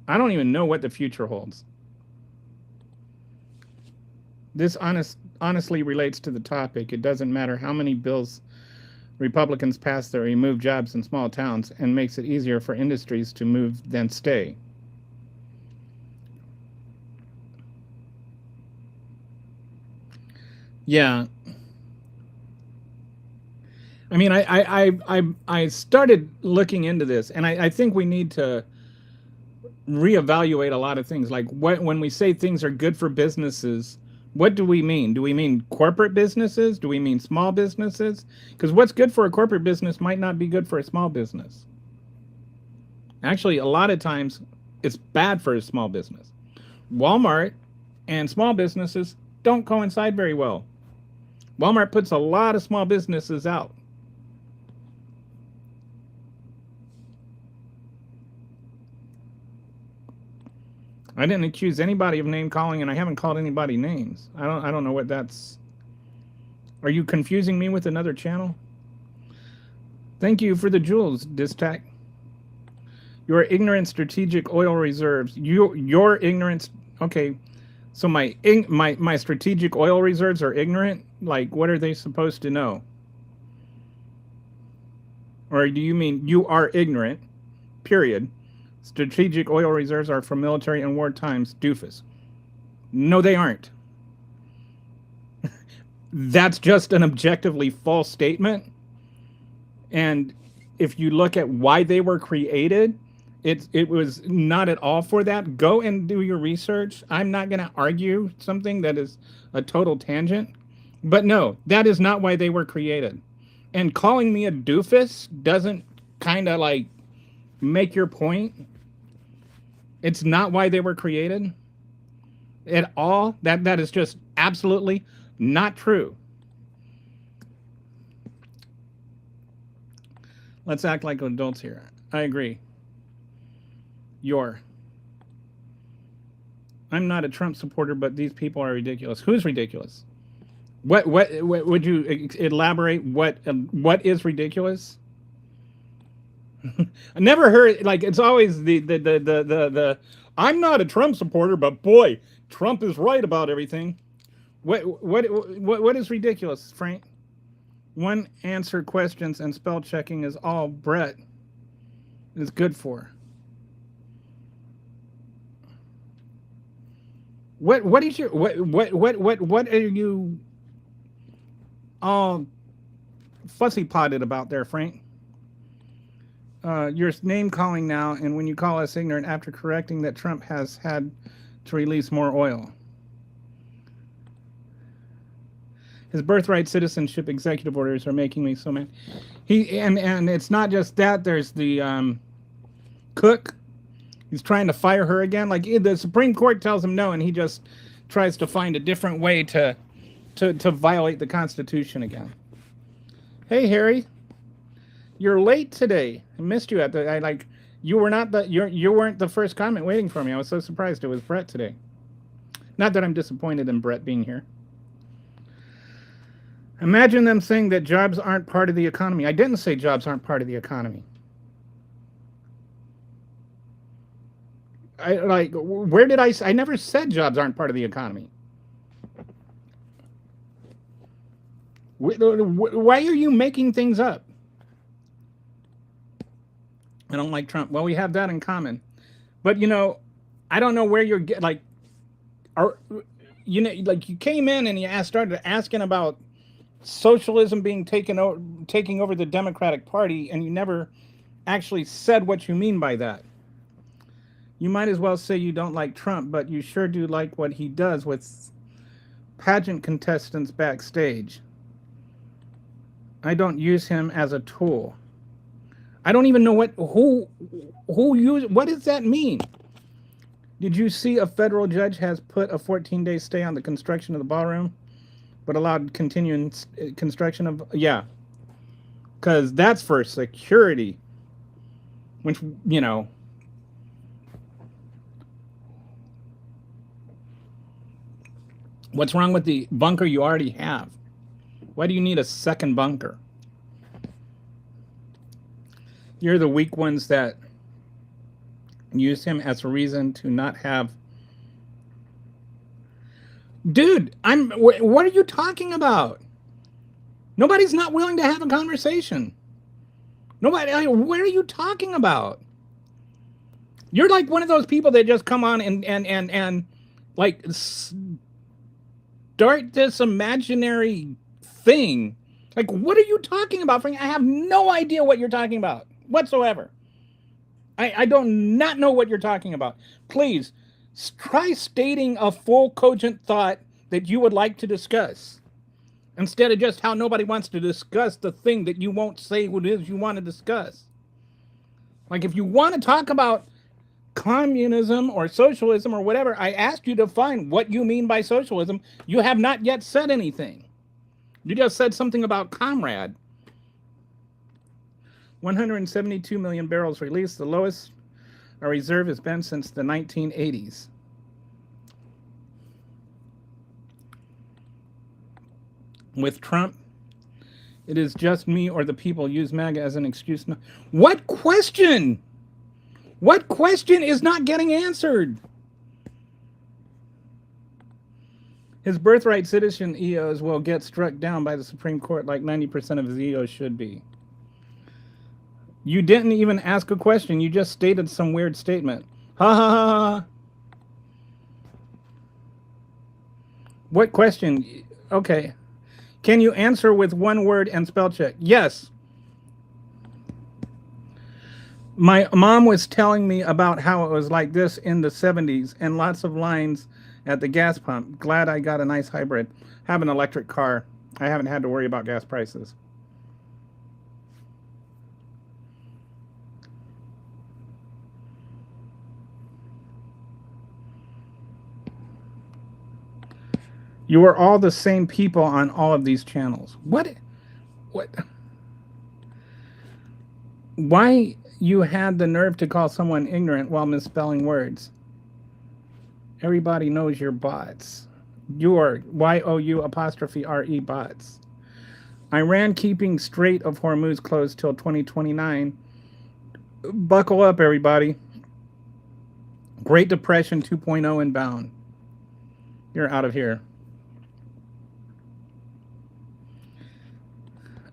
I don't even know what the future holds. This honestly relates to the topic. It doesn't matter how many bills Republicans pass that remove jobs in small towns and makes it easier for industries to move than stay. Yeah. I mean, I started looking into this, and I think we need to reevaluate a lot of things. Like when we say things are good for businesses, what do we mean? Do we mean corporate businesses? Do we mean small businesses? Because what's good for a corporate business might not be good for a small business. Actually, a lot of times it's bad for a small business. Walmart and small businesses don't coincide very well. Walmart puts a lot of small businesses out. I didn't accuse anybody of name calling, and I haven't called anybody names. I don't know what that's. Are you confusing me with another channel? Thank you for the jewels, Distac. Your ignorant strategic oil reserves. Your ignorance. Okay, so my strategic oil reserves are ignorant. Like, what are they supposed to know? Or do you mean you are ignorant? Period. Strategic oil reserves are for military and war times, doofus. No, they aren't. That's just an objectively false statement. And if you look at why they were created, it was not at all for that. Go and do your research. I'm not going to argue something that is a total tangent. But no, that is not why they were created. And calling me a doofus doesn't kind of like make your point. It's not why they were created at all. That is just absolutely not true. Let's act like adults here. I agree. I'm not a Trump supporter, but these people are ridiculous. Who's ridiculous? What would you elaborate? What is ridiculous? I never heard, like, it's always the I'm not a Trump supporter, but boy, Trump is right about everything. What is ridiculous, Frank? One answer questions and spell checking is all Brett is good for. What is your what are you all fussy potted about there, Frank? Your name calling now, and when you call us ignorant after correcting that Trump has had to release more oil. His birthright citizenship executive orders are making me so mad. And it's not just that. There's the Cook. He's trying to fire her again. Like, the Supreme Court tells him no, and he just tries to find a different way to violate the Constitution again. Hey, Harry, you're late today. I missed you you were not you weren't the first comment waiting for me. I was so surprised it was Brett today. Not that I'm disappointed in Brett being here. Imagine them saying that jobs aren't part of the economy. I didn't say jobs aren't part of the economy. Where did I never said jobs aren't part of the economy. Why are you making things up? I don't like Trump. Well, we have that in common. But, I don't know where you're getting, you came in and you started asking about socialism being taking over the Democratic Party, and you never actually said what you mean by that. You might as well say you don't like Trump, but you sure do like what he does with pageant contestants backstage. I don't use him as a tool. I don't even know what does that mean? Did you see a federal judge has put a 14-day stay on the construction of the ballroom, but allowed continuing construction of, because that's for security, which, what's wrong with the bunker you already have? Why do you need a second bunker? You're the weak ones that use him as a reason to not have. Dude, what are you talking about? Nobody's not willing to have a conversation. Nobody, what are you talking about? You're like one of those people that just come on and like start this imaginary thing. Like, what are you talking about, Frank? I have no idea what you're talking about whatsoever. I do not know what you're talking about. Please try stating a full cogent thought that you would like to discuss, instead of just how nobody wants to discuss the thing that you won't say what it is you want to discuss. Like, if you want to talk about communism or socialism or whatever, I asked you to find what you mean by socialism. You have not yet said anything. You just said something about comrade. 172 million barrels released, the lowest our reserve has been since the 1980s. With Trump, it is just me or the people use MAGA as an excuse. What question? What question is not getting answered? His birthright citizen EOs will get struck down by the Supreme Court like 90% of his EOs should be. You didn't even ask a question. You just stated some weird statement. Ha ha ha ha. What question? Okay. Can you answer with one word and spell check? Yes. My mom was telling me about how it was like this in the 70s and lots of lines at the gas pump. Glad I got a nice hybrid. Have an electric car. I haven't had to worry about gas prices. You are all the same people on all of these channels. What, why you had the nerve to call someone ignorant while misspelling words? Everybody knows you're bots. You are YOU apostrophe RE bots. Iran keeping Strait of Hormuz closed till 2029. Buckle up, everybody. Great Depression 2.0 inbound. You're out of here.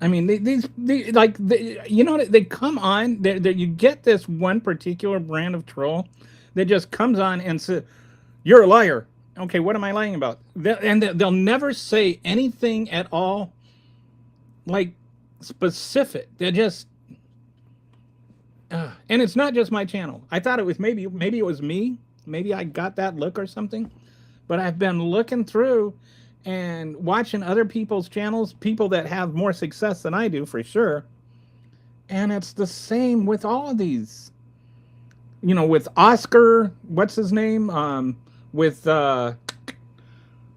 I mean, you know, they come on. You get this one particular brand of troll that just comes on and says, "You're a liar." Okay, what am I lying about? And they'll never say anything at all, like specific. They're just, and it's not just my channel. I thought it was maybe it was me. Maybe I got that look or something. But I've been looking through and watching other people's channels, people that have more success than I do for sure. And it's the same with all of these. You know, with Oscar, what's his name? With the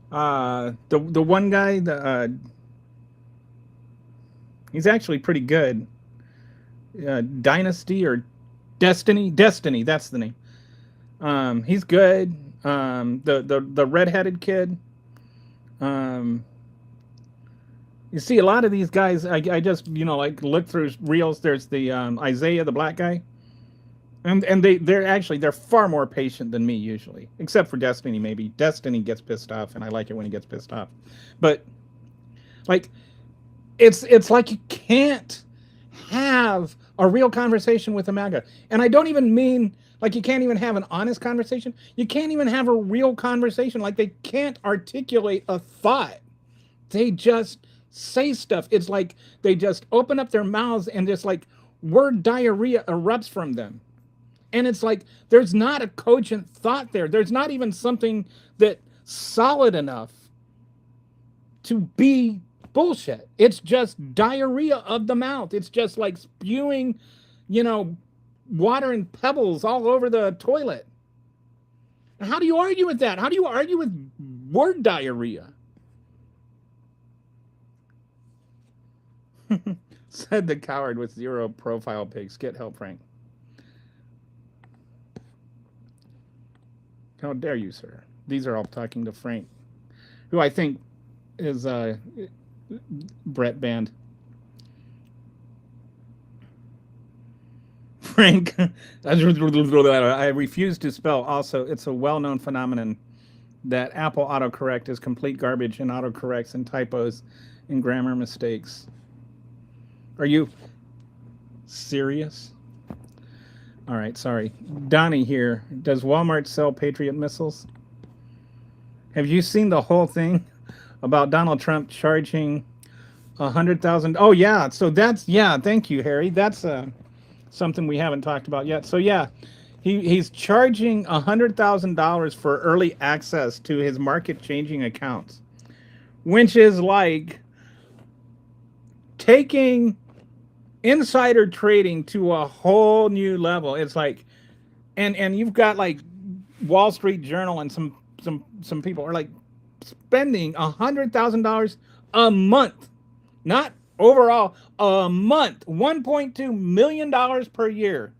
one guy, he's actually pretty good. Dynasty or Destiny, that's the name. He's good. The redheaded kid. You see, a lot of these guys, I just, you know, like look through reels. There's the Isaiah, the black guy, and they're far more patient than me usually, except for Destiny. Maybe Destiny gets pissed off, and I like it when he gets pissed off. But like, it's like you can't have a real conversation with a MAGA, and I don't even mean like you can't even have an honest conversation. You can't even have a real conversation. Like they can't articulate a thought. They just say stuff. It's like they just open up their mouths and just like word diarrhea erupts from them. And it's like there's not a cogent thought there. There's not even something that solid enough to be bullshit. It's just diarrhea of the mouth. It's just like spewing, you know, water and pebbles all over the toilet. How do you argue with that? How do you argue with word diarrhea? Said the coward with zero profile pics. Get help, Frank. How dare you, sir? These are all talking to Frank, who I think is Brett Band. Frank, I refuse to spell. Also, it's a well-known phenomenon that Apple autocorrect is complete garbage and autocorrects and typos and grammar mistakes. Are you serious? All right, sorry. Donnie here. Does Walmart sell Patriot missiles? Have you seen the whole thing about Donald Trump charging 100,000? Oh yeah, so that's, yeah. Thank you, Harry. That's something we haven't talked about yet. So yeah, he's charging $100,000 for early access to his market-changing accounts, which is like taking insider trading to a whole new level. It's like, and you've got like Wall Street Journal and some people are like spending $100,000 a month, not overall, a month, $1.2 million per year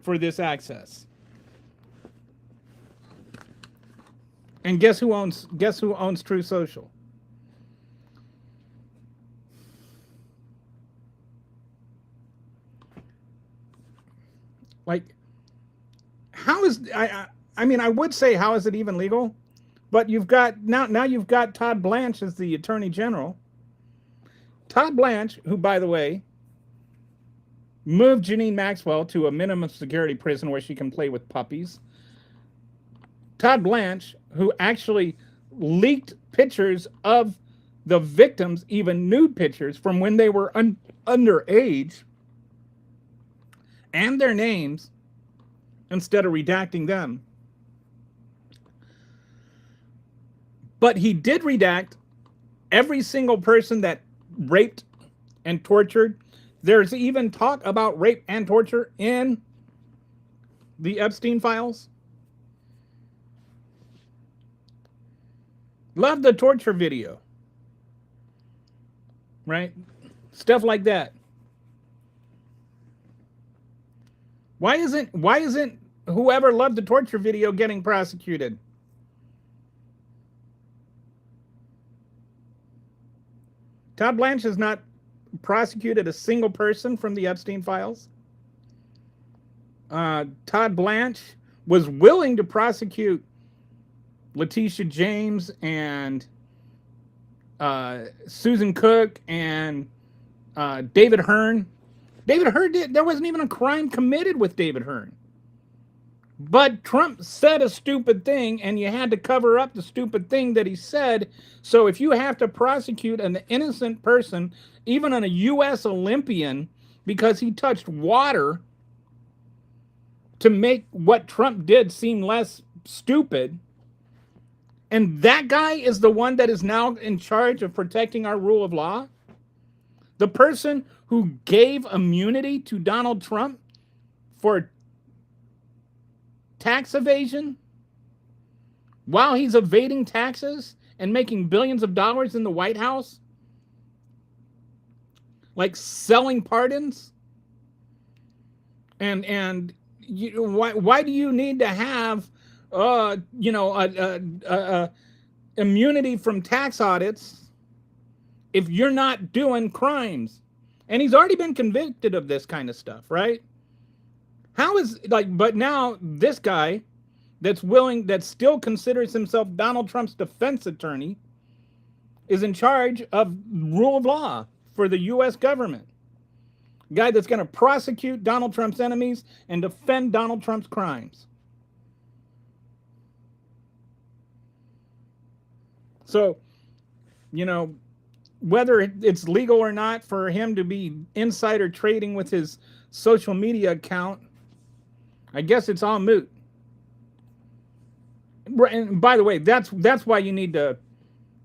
for this access. And guess who owns True Social? Like, how is I mean, I would say how is it even legal? But you've got now you've got Todd Blanche as the Attorney General. Todd Blanche, who by the way moved Janine Maxwell to a minimum security prison where she can play with puppies. Todd Blanche, who actually leaked pictures of the victims, even nude pictures from when they were underage, and their names instead of redacting them. But he did redact every single person that raped and tortured. There's even talk about rape and torture in the Epstein files. Love the torture video, right? Stuff like that. Why isn't whoever loved the torture video getting prosecuted? Todd Blanche has not prosecuted a single person from the Epstein files. Todd Blanche was willing to prosecute Letitia James and Susan Cook and David Hearn. David Hearn there wasn't even a crime committed with David Hearn. But Trump said a stupid thing, and you had to cover up the stupid thing that he said. So if you have to prosecute an innocent person, even a U.S. Olympian, because he touched water to make what Trump did seem less stupid, and that guy is the one that is now in charge of protecting our rule of law, the person who gave immunity to Donald Trump for tax evasion while he's evading taxes and making billions of dollars in the White House, like selling pardons. And why do you need to have immunity from tax audits if you're not doing crimes? And he's already been convicted of this kind of stuff, right? But now this guy that still considers himself Donald Trump's defense attorney is in charge of rule of law for the U.S. government. Guy that's going to prosecute Donald Trump's enemies and defend Donald Trump's crimes. So, whether it's legal or not for him to be insider trading with his social media account, I guess it's all moot. And by the way, that's why you need to,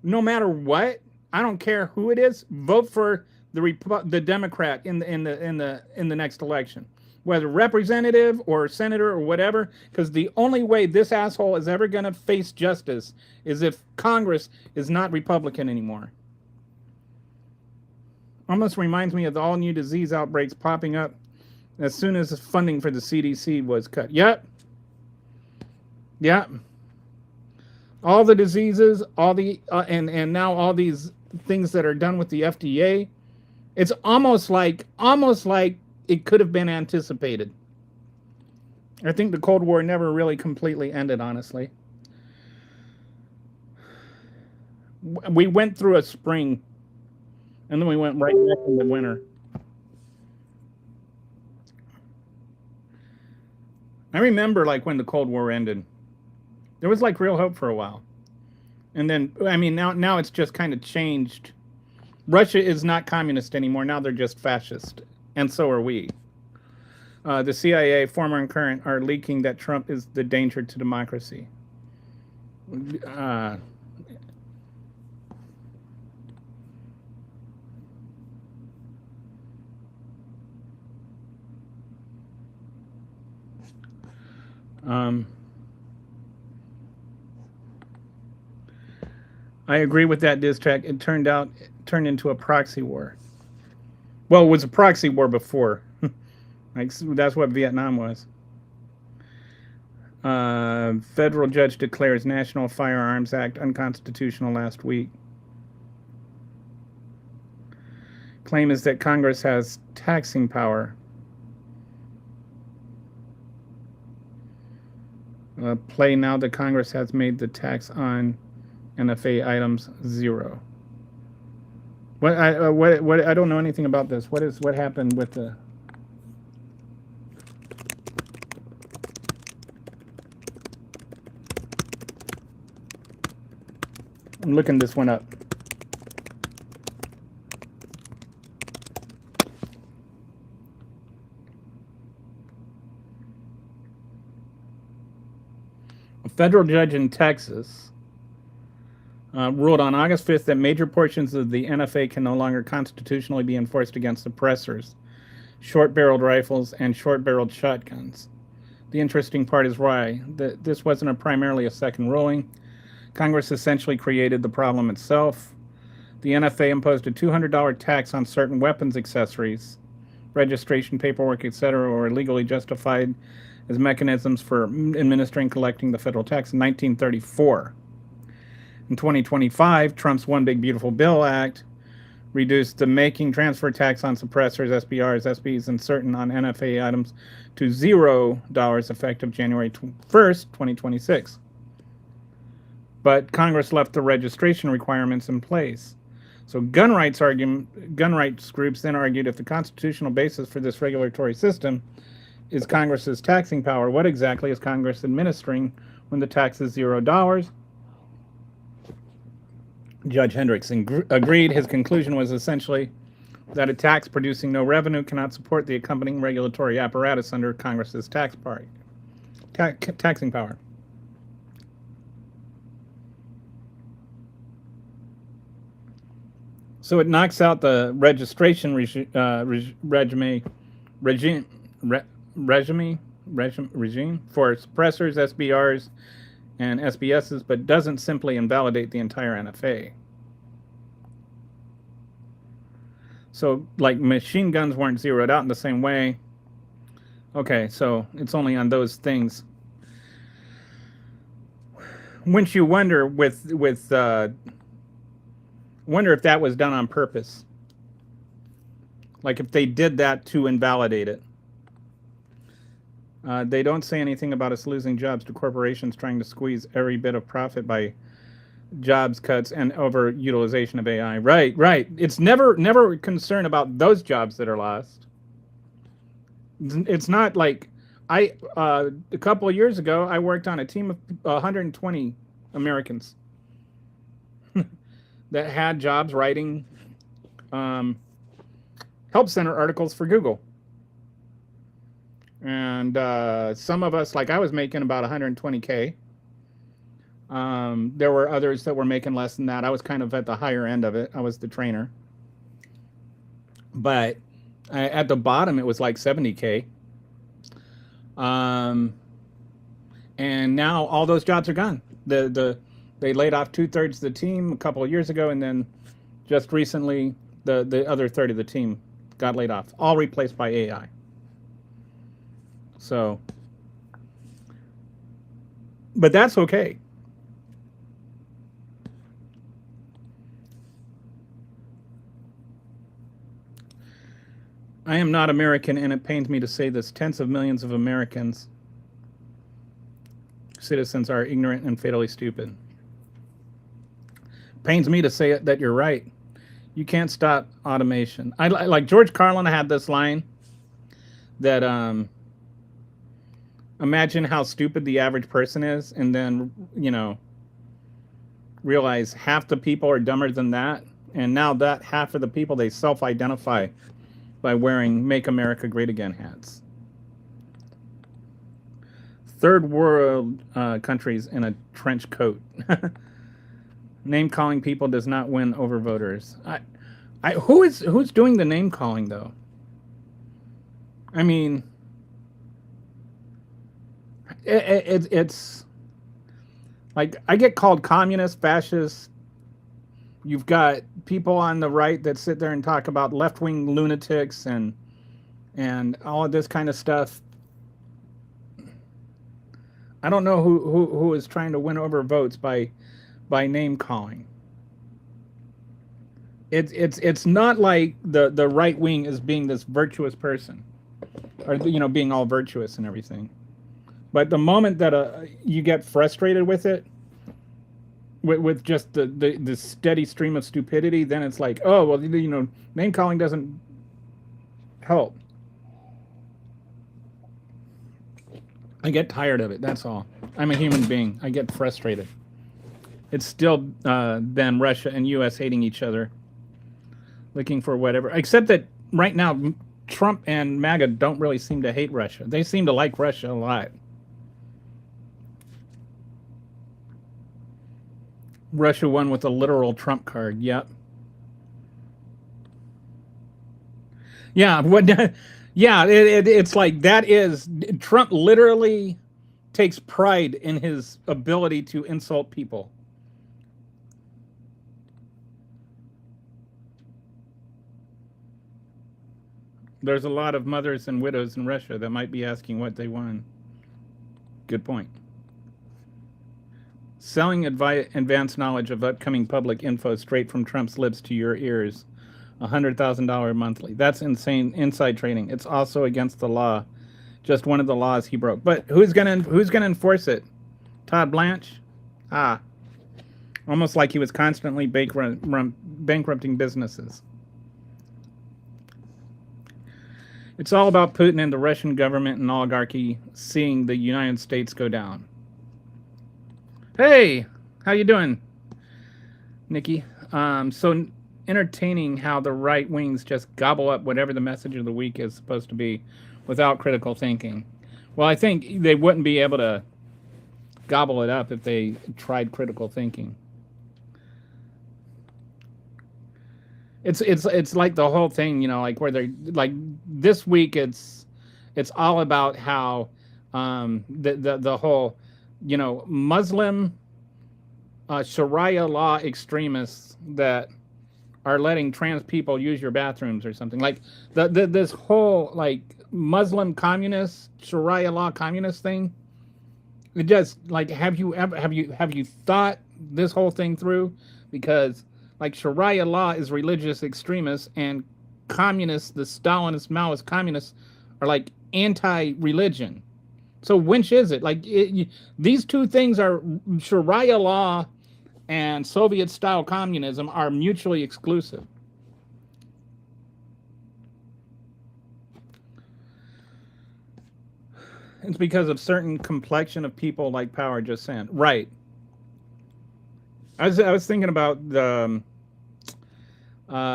no matter what, I don't care who it is, vote for the Democrat in the next election, whether representative or senator or whatever, because the only way this asshole is ever going to face justice is if Congress is not Republican anymore. Almost reminds me of the all new disease outbreaks popping up as soon as funding for the CDC was cut. Yep. All the diseases, all the and now all these things that are done with the FDA, it's almost like it could have been anticipated. I think the Cold War never really completely ended, honestly. We went through a spring, and then we went right back into winter. I remember when the Cold War ended, there was real hope for a while. And then, now it's just kind of changed. Russia is not communist anymore. Now they're just fascist. And so are we. The CIA, former and current, are leaking that Trump is the danger to democracy. I agree with that diss track. It turned into a proxy war. Well, it was a proxy war before. That's what Vietnam was. Federal judge declares National Firearms Act unconstitutional last week. Claim is that Congress has taxing power. Play now that Congress has made the tax on NFA items zero. What I don't know anything about this. What happened with the? I'm looking this one up. A federal judge in Texas ruled on August 5th that major portions of the NFA can no longer constitutionally be enforced against suppressors, short-barreled rifles, and short-barreled shotguns. The interesting part is why. This wasn't primarily a second ruling. Congress essentially created the problem itself. The NFA imposed a $200 tax on certain weapons accessories, registration paperwork, etc., were legally justified as mechanisms for administering collecting the federal tax in 1934. In 2025, Trump's One Big Beautiful Bill Act reduced the making transfer tax on suppressors, SBRs, SBs, and certain on NFA items to $0 effective January 1st, 2026. But Congress left the registration requirements in place. So gun rights groups then argued if the constitutional basis for this regulatory system is Congress's taxing power, what exactly is Congress administering when the tax is $0? Judge Hendricks agreed. His conclusion was essentially that a tax producing no revenue cannot support the accompanying regulatory apparatus under Congress's taxing power. So it knocks out the registration regime for suppressors, SBRs, and SBSs, but doesn't simply invalidate the entire NFA. So, like, machine guns weren't zeroed out in the same way. Okay, so it's only on those things. Once you wonder wonder if that was done on purpose. Like if they did that to invalidate it. They don't say anything about us losing jobs to corporations trying to squeeze every bit of profit by jobs cuts and overutilization of AI. Right. It's never concern about those jobs that are lost. It's not like a couple of years ago, I worked on a team of 120 Americans that had jobs writing help center articles for Google. And some of us, like I was making about 120K. There were others that were making less than that. I was kind of at the higher end of it. I was the trainer. But at the bottom, it was like 70K. And now all those jobs are gone. They laid off 2/3 of the team a couple of years ago, and then just recently, the other third of the team got laid off, all replaced by AI. So, but that's okay. I am not American, and it pains me to say this. Tens of millions of Americans, citizens, are ignorant and fatally stupid. Pains me to say it that you're right. You can't stop automation. I like George Carlin had this line that imagine how stupid the average person is, and then realize half the people are dumber than that, and now that half of the people, they self-identify by wearing "Make America Great Again" hats. Third world countries in a trench coat. Name calling people does not win over voters. Who's doing the name calling though? I mean, it's like I get called communist, fascist. You've got people on the right that sit there and talk about left-wing lunatics and all of this kind of stuff. I don't know who is trying to win over votes by name calling. It's not like the right wing is being this virtuous person, or being all virtuous and everything. But the moment that you get frustrated with it, with just the steady stream of stupidity, then it's like, oh well, name calling doesn't help. I get tired of it. That's all. I'm a human being. I get frustrated. It's still then Russia and U.S. hating each other, looking for whatever. Except that right now, Trump and MAGA don't really seem to hate Russia. They seem to like Russia a lot. Russia won with a literal Trump card. Yep. Yeah. What? Yeah. It's like that is Trump literally takes pride in his ability to insult people. There's a lot of mothers and widows in Russia that might be asking what they won. Good point. Selling advanced knowledge of upcoming public info straight from Trump's lips to your ears. $100,000 monthly. That's insane inside trading. It's also against the law. Just one of the laws he broke. But who's gonna enforce it? Todd Blanche? Ah. Almost like he was constantly bankrupting businesses. It's all about Putin and the Russian government and oligarchy seeing the United States go down. Hey, how you doing, Nikki? So entertaining how the right wings just gobble up whatever the message of the week is supposed to be without critical thinking. Well, I think they wouldn't be able to gobble it up if they tried critical thinking. It's like the whole thing, you know, like where they're like this week it's all about how the whole, you know, Muslim Sharia law extremists that are letting trans people use your bathrooms or something, like this whole like Muslim communist Sharia law communist thing. It just like have you thought this whole thing through? Because like Sharia law is religious extremists, and communists, the Stalinist, Maoist communists, are like anti-religion. So which is it? Like these two things are Sharia law and Soviet-style communism are mutually exclusive. It's because of certain complexion of people like Power just sent. Right. I was thinking about the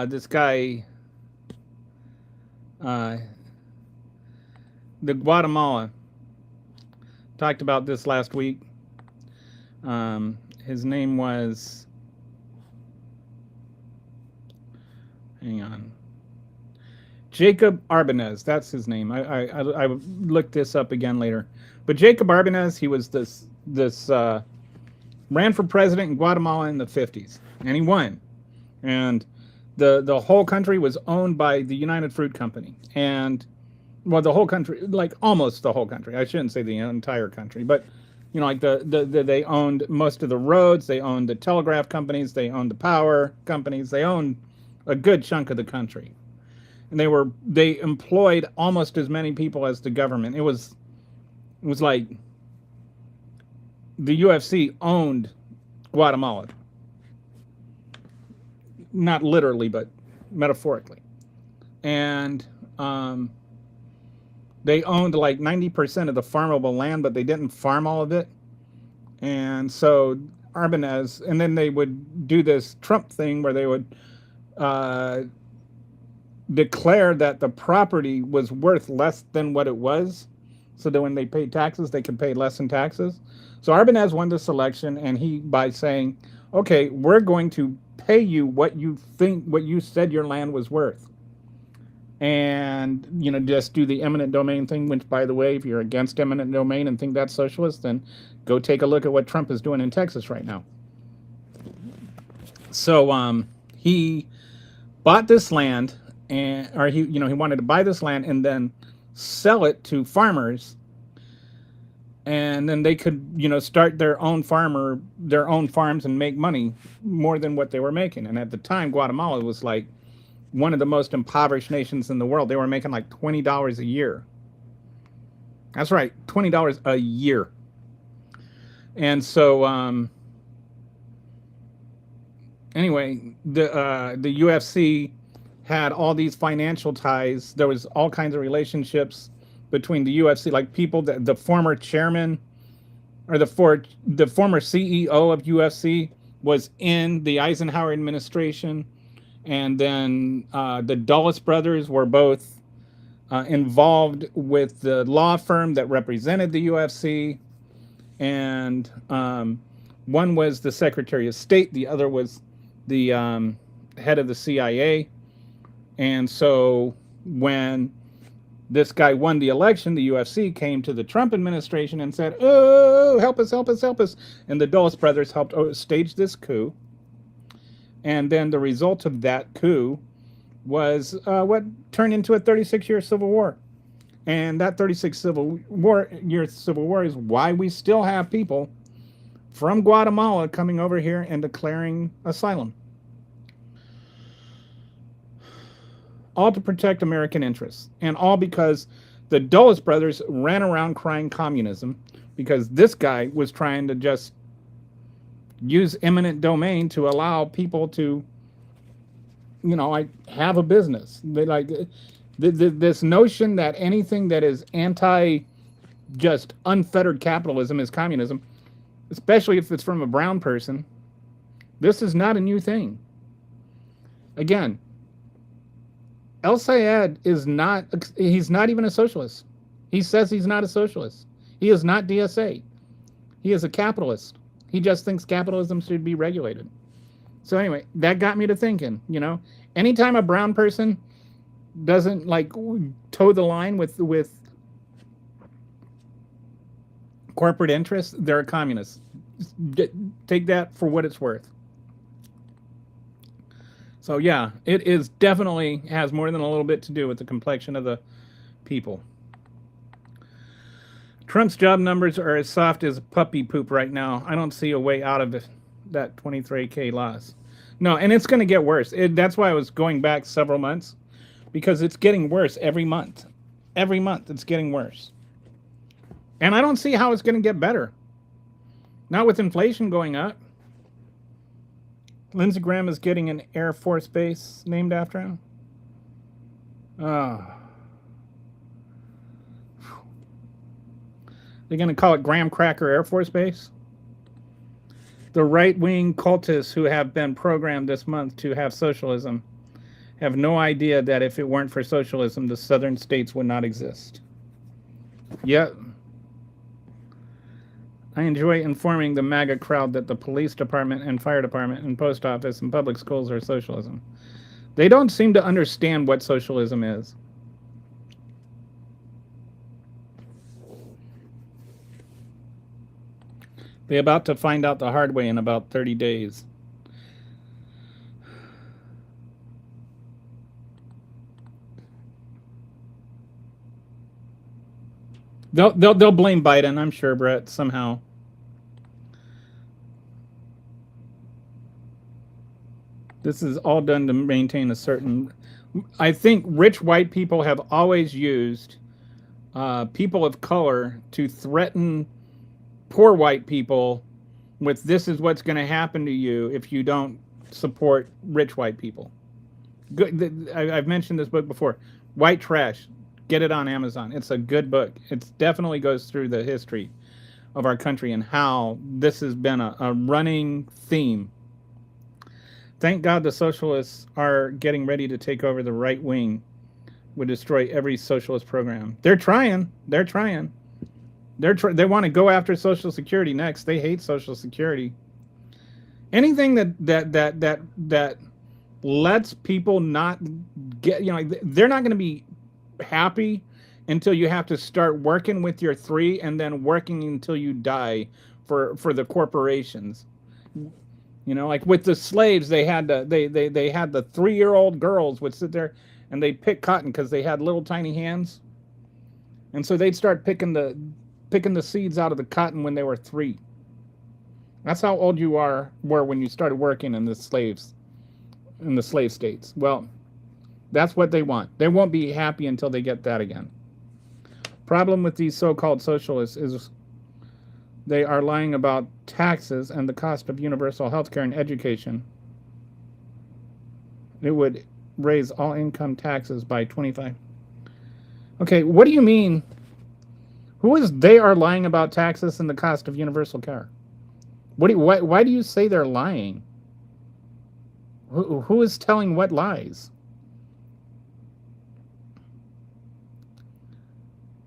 this guy, the Guatemala. Talked about this last week. His name was, hang on, Jacob Arbanez. That's his name. I looked this up again later. But Jacob Arbanez, he was this ran for president in Guatemala in the 50s, and he won. And the whole country was owned by the United Fruit Company. And well, the whole country, like almost the whole country. I shouldn't say the entire country, but you know, like they owned most of the roads, they owned the telegraph companies, they owned the power companies, they owned a good chunk of the country. And they employed almost as many people as the government. It was like the UFC owned Guatemala. Not literally, but metaphorically. And they owned like 90% of the farmable land, but they didn't farm all of it. And so Arbanez, and then they would do this Trump thing where they would declare that the property was worth less than what it was, so that when they paid taxes, they could pay less in taxes. So Arbanez won this election, and he, by saying, okay, we're going to pay you what you said your land was worth. And, you know, just do the eminent domain thing, which, by the way, if you're against eminent domain and think that's socialist, then go take a look at what Trump is doing in Texas right now. So he bought this land, he wanted to buy this land and then sell it to farmers, and then they could, you know, start their own farms and make money more than what they were making. And at the time, Guatemala was like one of the most impoverished nations in the world. They were making like $20 a year. That's right, $20 a year. And so anyway, the UFC had all these financial ties. There was all kinds of relationships between the UFC, like people that the former chairman or the former CEO of UFC was in the Eisenhower administration. And then the Dulles brothers were both involved with the law firm that represented the UFC. And one was the Secretary of State. The other was the head of the CIA. And so when this guy won the election, the UFC came to the Trump administration and said, oh, help us, help us, help us. And the Dulles brothers helped stage this coup. And then the result of that coup was what turned into a 36-year civil war. And that 36-year civil war is why we still have people from Guatemala coming over here and declaring asylum. All to protect American interests. And all because the Dulles brothers ran around crying communism because this guy was trying to just use eminent domain to allow people to, like have a business. They like this notion that anything that is anti just unfettered capitalism is communism, especially if it's from a brown person. This is not a new thing. Again, El Sayed he's not even a socialist. He says he's not a socialist. He is not DSA. He is a capitalist. He just thinks capitalism should be regulated. So anyway, that got me to thinking, anytime a brown person doesn't like toe the line with corporate interests, they're a communist. Take that for what it's worth. So yeah, it is definitely has more than a little bit to do with the complexion of the people. Trump's job numbers are as soft as puppy poop right now. I don't see a way out of that 23K loss. No, and it's going to get worse. That's why I was going back several months, because it's getting worse every month. Every month it's getting worse. And I don't see how it's going to get better. Not with inflation going up. Lindsey Graham is getting an Air Force base named after him. They're going to call it Graham Cracker Air Force Base. The right-wing cultists who have been programmed this month to have socialism have no idea that if it weren't for socialism, the southern states would not exist. Yet, I enjoy informing the MAGA crowd that the police department and fire department and post office and public schools are socialism. They don't seem to understand what socialism is. They're about to find out the hard way in about 30 days. They'll blame Biden, I'm sure, Brett, somehow. This is all done to maintain a certain... I think rich white people have always used people of color to threaten poor white people with this is what's going to happen to you if you don't support rich white people. Good. I've mentioned this book before. White Trash. Get it on Amazon. It's a good book. It definitely goes through the history of our country and how this has been a running theme. Thank God the socialists are getting ready to take over. The right wing would destroy every socialist program. They're trying. They're trying. They want to go after Social Security next. They hate Social Security. Anything that lets people not get, they're not going to be happy until you have to start working with your three and then working until you die for the corporations. Like with the slaves, they had the 3-year-old girls would sit there and they pick cotton because they had little tiny hands, and so they'd start picking the seeds out of the cotton when they were 3. That's how old you were when you started working in the slave states. Well, that's what they want. They won't be happy until they get that again. Problem with these so-called socialists is they are lying about taxes and the cost of universal health care and education. It would raise all income taxes by 25. Okay, what do you mean? They are lying about taxes and the cost of universal care? Why do you say they're lying? Who is telling what lies?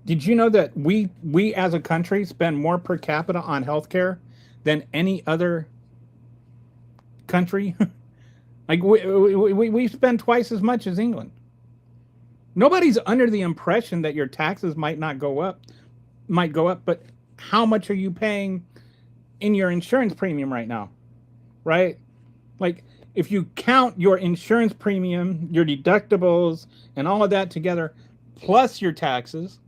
Did you know that we as a country spend more per capita on healthcare than any other country? Like we spend twice as much as England. Nobody's under the impression that your taxes might go up, but how much are you paying in your insurance premium right now? Right? Like if you count your insurance premium, your deductibles, and all of that together, plus your taxes,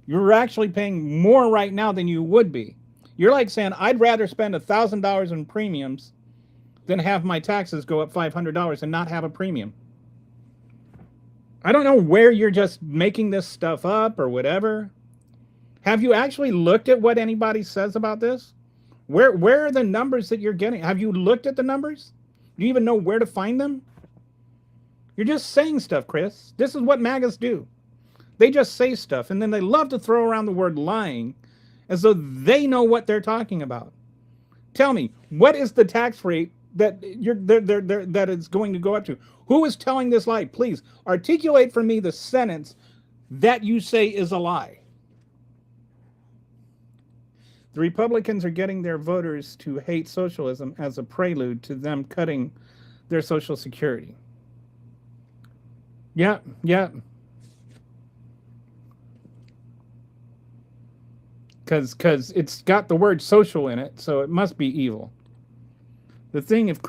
you're actually paying more right now than you would be. You're like saying, I'd rather spend $1,000 in premiums than have my taxes go up $500 and not have a premium. I don't know where you're just making this stuff up or whatever. Have you actually looked at what anybody says about this? Where are the numbers that you're getting? Have you looked at the numbers? Do you even know where to find them? You're just saying stuff, Chris. This is what MAGAs do. They just say stuff, and then they love to throw around the word lying as though they know what they're talking about. Tell me, what is the tax rate that that it's going to go up to? Who is telling this lie? Please articulate for me the sentence that you say is a lie. The Republicans are getting their voters to hate socialism as a prelude to them cutting their Social Security. Yeah. Because it's got the word social in it, so it must be evil. The thing is,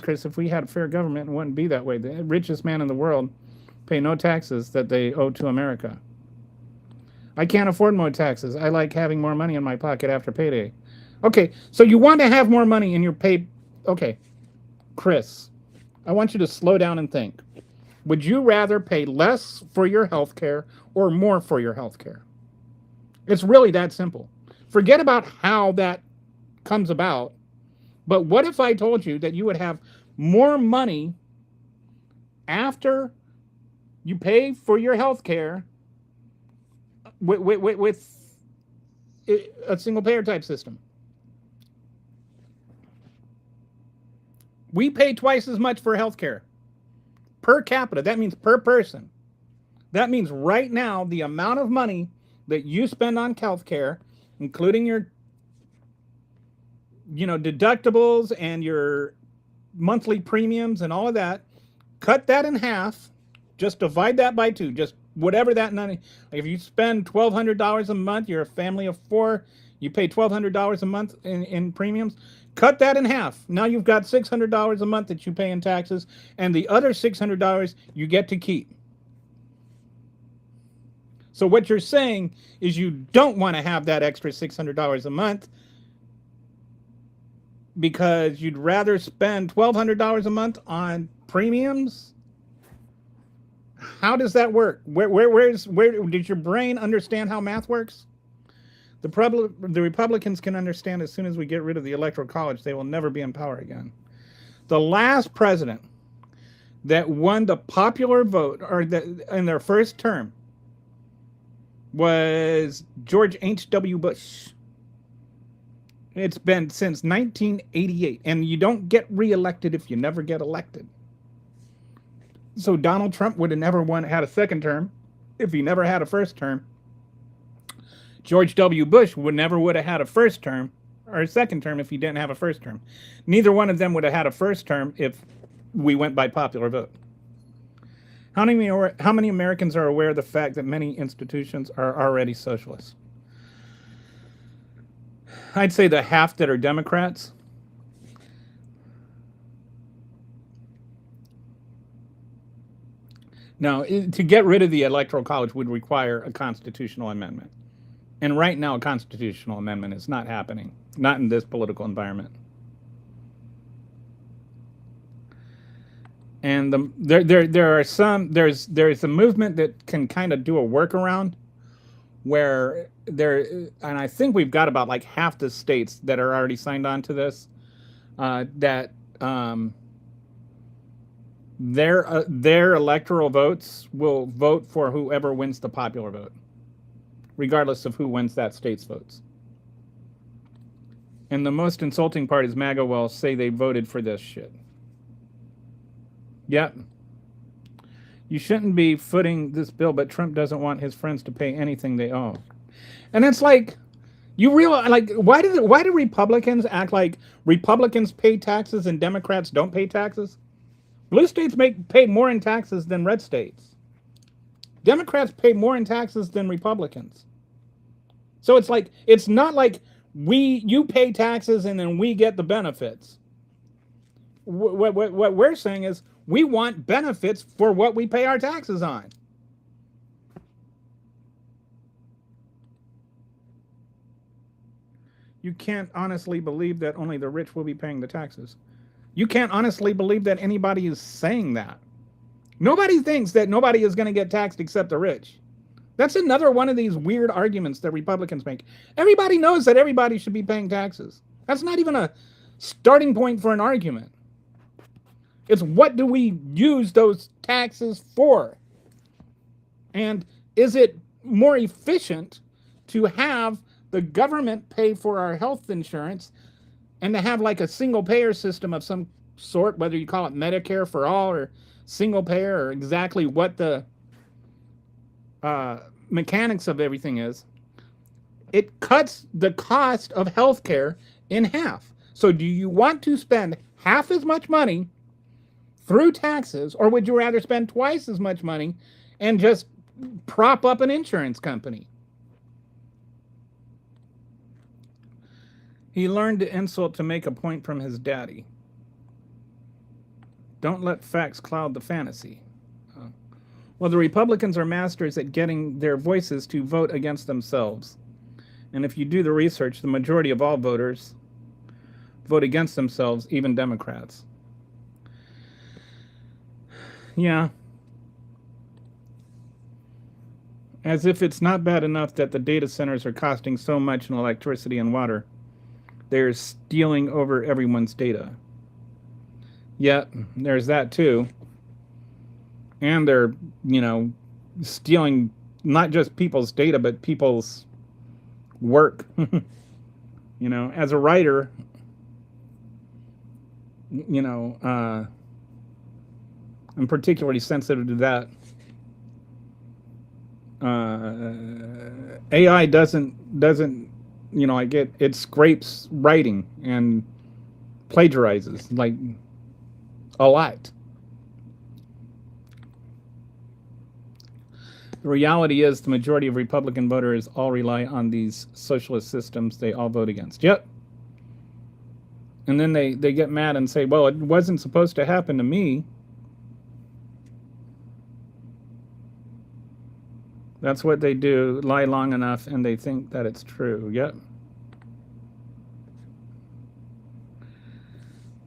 Chris, if we had a fair government, it wouldn't be that way. The richest man in the world pay no taxes that they owe to America. I can't afford more taxes. I like having more money in my pocket after payday. Okay, so you want to have more money in your pay. Okay, Chris, I want you to slow down and think. Would you rather pay less for your health care or more for your health care? It's really that simple. Forget about how that comes about. But what if I told you that you would have more money after you pay for your health care with a single payer type system? We pay twice as much for health care per capita. That means per person. That means right now the amount of money that you spend on health care, including your deductibles and your monthly premiums and all of that, cut that in half, just divide that by 2, just whatever that money. If you spend $1,200 a month, you're a family of 4, you pay $1,200 a month in premiums, cut that in half. Now you've got $600 a month that you pay in taxes, and the other $600 you get to keep. So what you're saying is you don't want to have that extra $600 a month because you'd rather spend $1,200 a month on premiums? How does that work? Where did your brain understand how math works? The Republicans can understand as soon as we get rid of the Electoral College, they will never be in power again. The last president that won the popular vote in their first term was George H.W. Bush. It's been since 1988, and you don't get reelected if you never get elected. So Donald Trump would have never had a second term if he never had a first term. George W. Bush would have had a first term or a second term if he didn't have a first term. Neither one of them would have had a first term if we went by popular vote. How many Americans are aware of the fact that many institutions are already socialist? I'd say the half that are Democrats. Now, to get rid of the Electoral College would require a constitutional amendment. And right now, a constitutional amendment is not happening, not in this political environment. And there's a movement that can kind of do a workaround where and I think we've got about like half the states that are already signed on to this, that their electoral votes will vote for whoever wins the popular vote, regardless of who wins that state's votes. And the most insulting part is MAGA will say they voted for this shit. Yep. You shouldn't be footing this bill, but Trump doesn't want his friends to pay anything they owe. And it's like, you realize, like, why do Republicans act like Republicans pay taxes and Democrats don't pay taxes? Blue states pay more in taxes than red states. Democrats pay more in taxes than Republicans. So it's like, it's not like you pay taxes and then we get the benefits. what we're saying is we want benefits for what we pay our taxes on. You can't honestly believe that only the rich will be paying the taxes. You can't honestly believe that anybody is saying that. Nobody thinks that nobody is going to get taxed except the rich. That's another one of these weird arguments that Republicans make. Everybody knows that everybody should be paying taxes. That's not even a starting point for an argument. It's what do we use those taxes for? And is it more efficient to have the government pay for our health insurance and to have like a single payer system of some sort, whether you call it Medicare for all or single payer or exactly what the mechanics of everything is? It cuts the cost of healthcare in half. So do you want to spend half as much money through taxes, or would you rather spend twice as much money and just prop up an insurance company? He learned to insult to make a point from his daddy. Don't let facts cloud the fantasy. Well, the Republicans are masters at getting their voices to vote against themselves. And if you do the research, the majority of all voters vote against themselves, even Democrats. Yeah. As if it's not bad enough that the data centers are costing so much in electricity and water, they're stealing over everyone's data. Yeah, there's that too. And they're, stealing not just people's data, but people's work. As a writer, I'm particularly sensitive to that. AI doesn't, it scrapes writing and plagiarizes like a lot. The reality is the majority of Republican voters all rely on these socialist systems they all vote against. Yep. And then they get mad and say, well, it wasn't supposed to happen to me. That's what they do, lie long enough, and they think that it's true. Yep.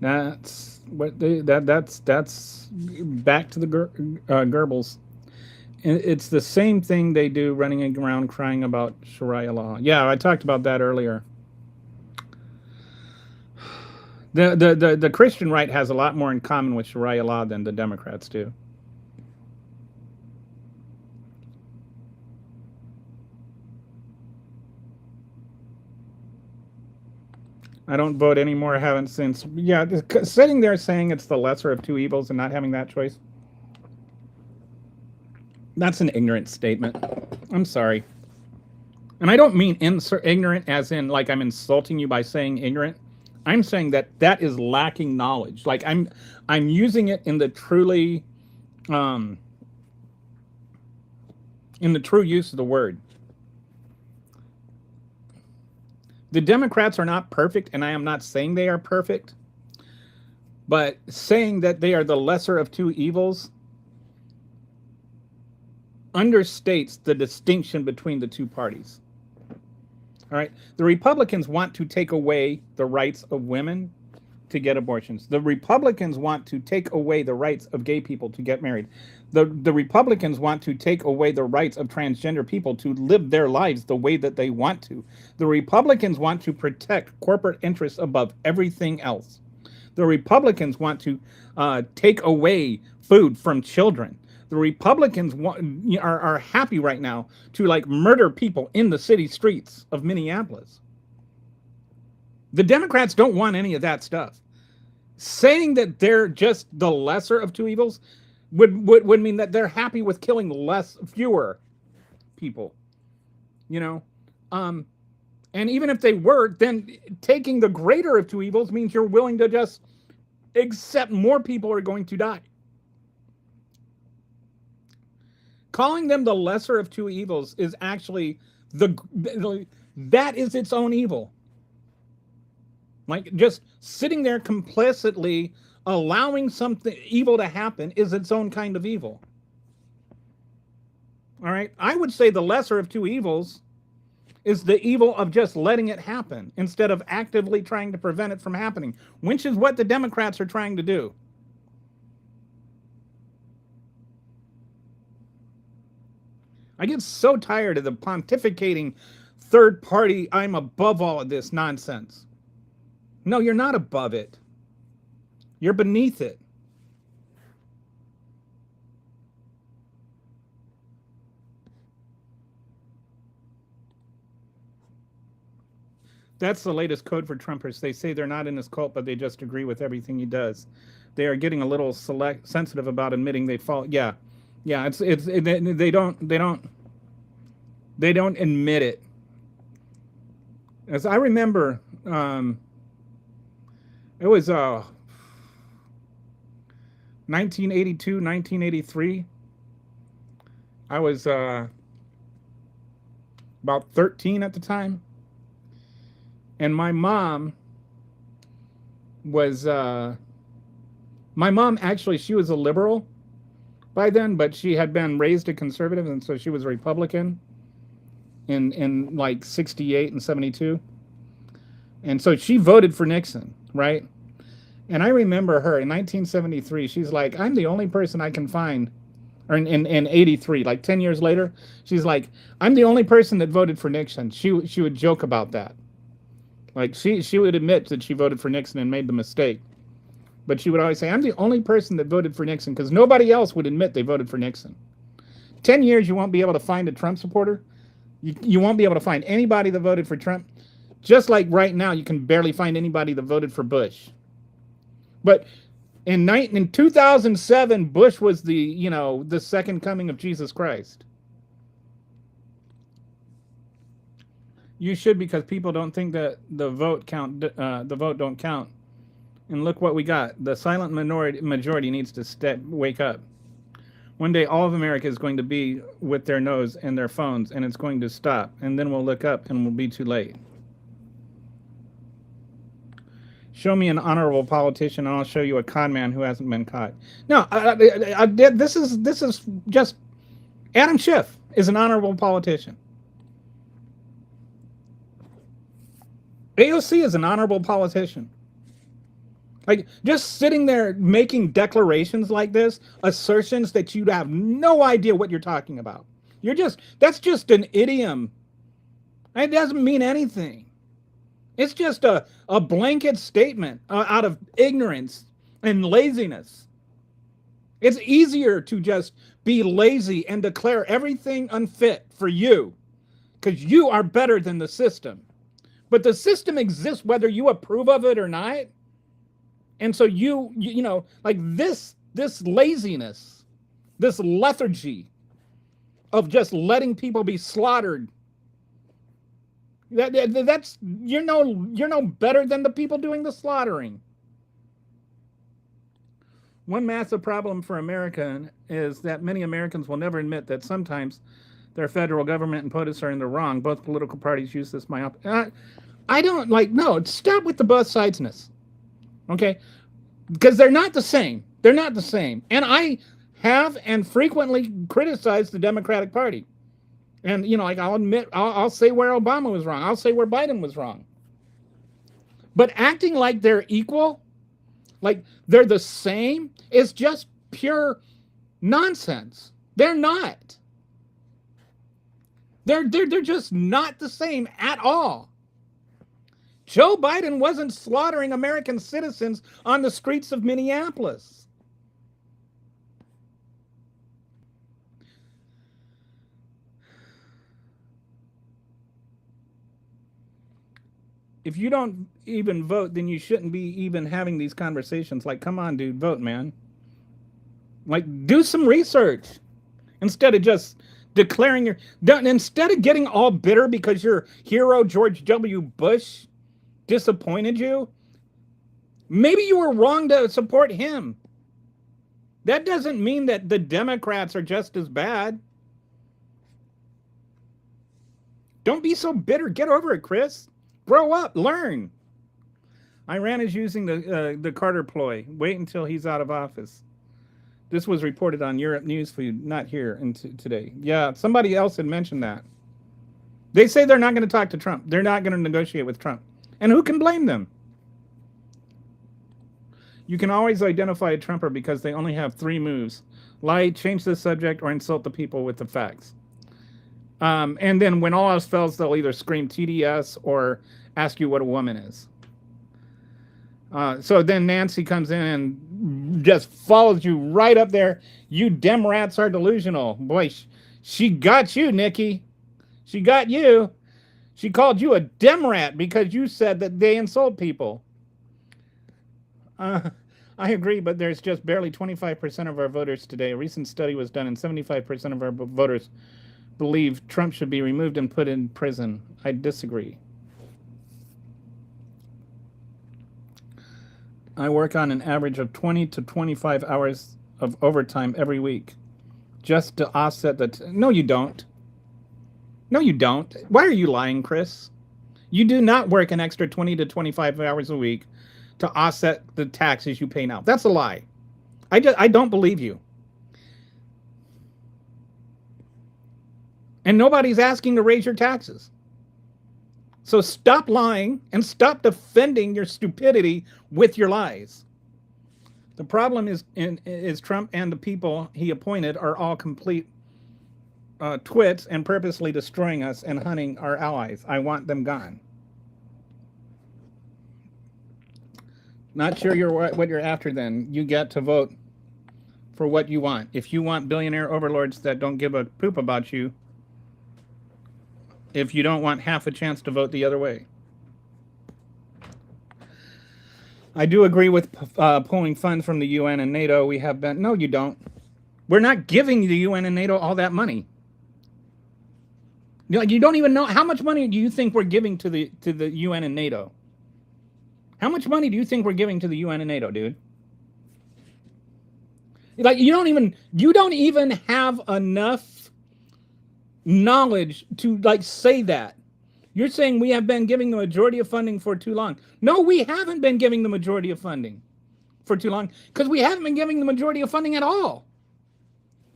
That's what that's back to the Goebbels. It's the same thing they do running around crying about Sharia law. Yeah, I talked about that earlier. The Christian right has a lot more in common with Sharia law than the Democrats do. I don't vote anymore. I haven't since. Yeah, sitting there saying it's the lesser of two evils and not having that choice. That's an ignorant statement. I'm sorry. And I don't mean ignorant as in like I'm insulting you by saying ignorant. I'm saying that is lacking knowledge. Like I'm using it in the truly in the true use of the word. The Democrats are not perfect, and I am not saying they are perfect, but saying that they are the lesser of two evils understates the distinction between the two parties. All right. The Republicans want to take away the rights of women to get abortions. The Republicans want to take away the rights of gay people to get married. The Republicans want to take away the rights of transgender people to live their lives the way that they want to. The Republicans want to protect corporate interests above everything else. The Republicans want to take away food from children. The Republicans are happy right now to like murder people in the city streets of Minneapolis. The Democrats don't want any of that stuff. Saying that they're just the lesser of two evils would mean that they're happy with killing fewer people. And even if they were, then taking the greater of two evils means you're willing to just accept more people are going to die. Calling them the lesser of two evils is actually that is its own evil. Like just sitting there complicitly allowing something evil to happen is its own kind of evil. All right. I would say the lesser of two evils is the evil of just letting it happen instead of actively trying to prevent it from happening, which is what the Democrats are trying to do. I get so tired of the pontificating third party, I'm above all of this nonsense. No, you're not above it. You're beneath it. That's the latest code for Trumpers. They say they're not in his cult, but they just agree with everything he does. They are getting a little sensitive about admitting they fall. Yeah, yeah. They don't admit it. As I remember, it was 1982, 1983. I was about 13 at the time. And my mom was, my mom actually, she was a liberal by then, but she had been raised a conservative, and so she was a Republican in like 68 and 72. And so she voted for Nixon, right? And I remember her in 1973, she's like, I'm the only person I can find, or in 83, like 10 years later, she's like, I'm the only person that voted for Nixon. She would joke about that. Like she would admit that she voted for Nixon and made the mistake. But she would always say, I'm the only person that voted for Nixon, because nobody else would admit they voted for Nixon. 10 years, you won't be able to find a Trump supporter. You won't be able to find anybody that voted for Trump. Just like right now, you can barely find anybody that voted for Bush. But in 2007, Bush was the second coming of Jesus Christ. You should, because people don't think that the vote don't count. And look what we got. The silent majority needs to wake up. One day, all of America is going to be with their nose and their phones, and it's going to stop. And then we'll look up, and we'll be too late. Show me an honorable politician, and I'll show you a con man who hasn't been caught. No, this is just Adam Schiff is an honorable politician. AOC is an honorable politician. Like, just sitting there making declarations like this, assertions that you have no idea what you're talking about. That's just an idiom. It doesn't mean anything. It's just a blanket statement out of ignorance and laziness. It's easier to just be lazy and declare everything unfit for you, because you are better than the system. But the system exists whether you approve of it or not. And so you know, like this laziness, this lethargy of just letting people be slaughtered. That's you're no better than the people doing the slaughtering. One massive problem for America is that many Americans will never admit that sometimes their federal government and POTUS are in the wrong. Both political parties use this I don't no, stop with the both sidesness. Okay? Because they're not the same. They're not the same. And I have and frequently criticized the Democratic Party. And, I'll admit, I'll say where Obama was wrong. I'll say where Biden was wrong. But acting like they're equal, like they're the same, is just pure nonsense. They're not. They're just not the same at all. Joe Biden wasn't slaughtering American citizens on the streets of Minneapolis. If you don't even vote, then you shouldn't be even having these conversations. Like, come on, dude, vote, man. Like, do some research instead of just declaring instead of getting all bitter because your hero, George W. Bush, disappointed you. Maybe you were wrong to support him. That doesn't mean that the Democrats are just as bad. Don't be so bitter. Get over it, Chris. Grow up. Learn. Iran is using the Carter ploy. Wait until he's out of office. This was reported on Europe Newsfeed, not here today. Yeah, somebody else had mentioned that. They say they're not going to talk to Trump. They're not going to negotiate with Trump. And who can blame them? You can always identify a Trumper because they only have 3 moves: lie, change the subject, or insult the people with the facts. And then when all else fails, they'll either scream TDS or ask you what a woman is. So then Nancy comes in and just follows you right up there. You Dem rats are delusional. Boy, she got you, Nikki. She got you. She called you a Dem rat because you said that they insult people. I agree, but there's just barely 25% of our voters today. A recent study was done, and 75% of our voters believe Trump should be removed and put in prison. I disagree. I work on an average of 20 to 25 hours of overtime every week just to offset the... No, you don't. No, you don't. Why are you lying, Chris? You do not work an extra 20 to 25 hours a week to offset the taxes you pay now. That's a lie. I don't believe you. And nobody's asking to raise your taxes. So stop lying and stop defending your stupidity with your lies. The problem is Trump and the people he appointed are all complete twits and purposely destroying us and hunting our allies. I want them gone. Not sure what you're after then. You get to vote for what you want. If you want billionaire overlords that don't give a poop about you, if you don't want half a chance to vote the other way. I do agree with pulling funds from the UN and NATO. We have been... No, you don't. We're not giving the UN and NATO all that money. You don't even know how much money do you think we're giving to the UN and NATO? How much money do you think we're giving to the UN and NATO, dude? Like you don't even have enough knowledge to like say that. You're saying we have been giving the majority of funding for too long. No, we haven't been giving the majority of funding for too long because we haven't been giving the majority of funding at all.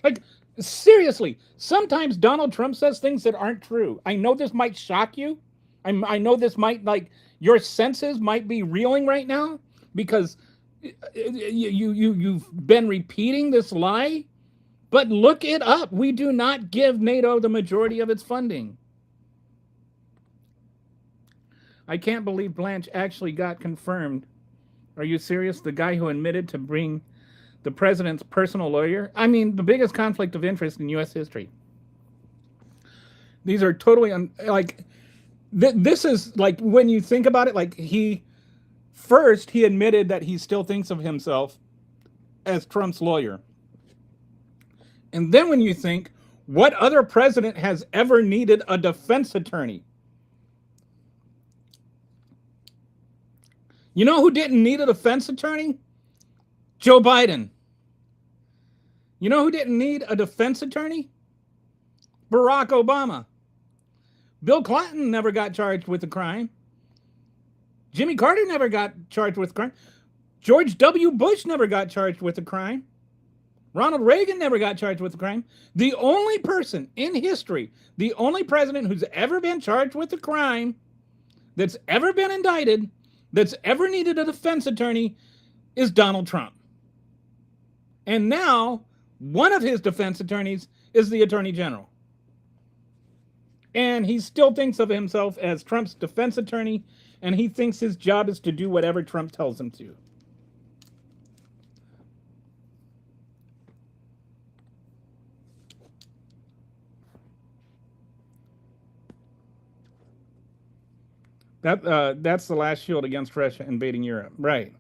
Like seriously, sometimes Donald Trump says things that aren't true. I know this might shock you. I know this might, like, your senses might be reeling right now because you've been repeating this lie. But look it up. We do not give NATO the majority of its funding. I can't believe Blanche actually got confirmed. Are you serious? The guy who admitted to bring the president's personal lawyer? I mean, the biggest conflict of interest in U.S. history. These are totally, this is, like, when you think about it, like, he admitted that he still thinks of himself as Trump's lawyer. And then when you think, what other president has ever needed a defense attorney? You know who didn't need a defense attorney? Joe Biden. You know who didn't need a defense attorney? Barack Obama. Bill Clinton never got charged with a crime. Jimmy Carter never got charged with a crime. George W. Bush never got charged with a crime. Ronald Reagan never got charged with a crime. The only person in history, the only president who's ever been charged with a crime, that's ever been indicted, that's ever needed a defense attorney, is Donald Trump. And now, one of his defense attorneys is the Attorney General. And he still thinks of himself as Trump's defense attorney, and he thinks his job is to do whatever Trump tells him to. That's the last shield against Russia invading Europe. Right.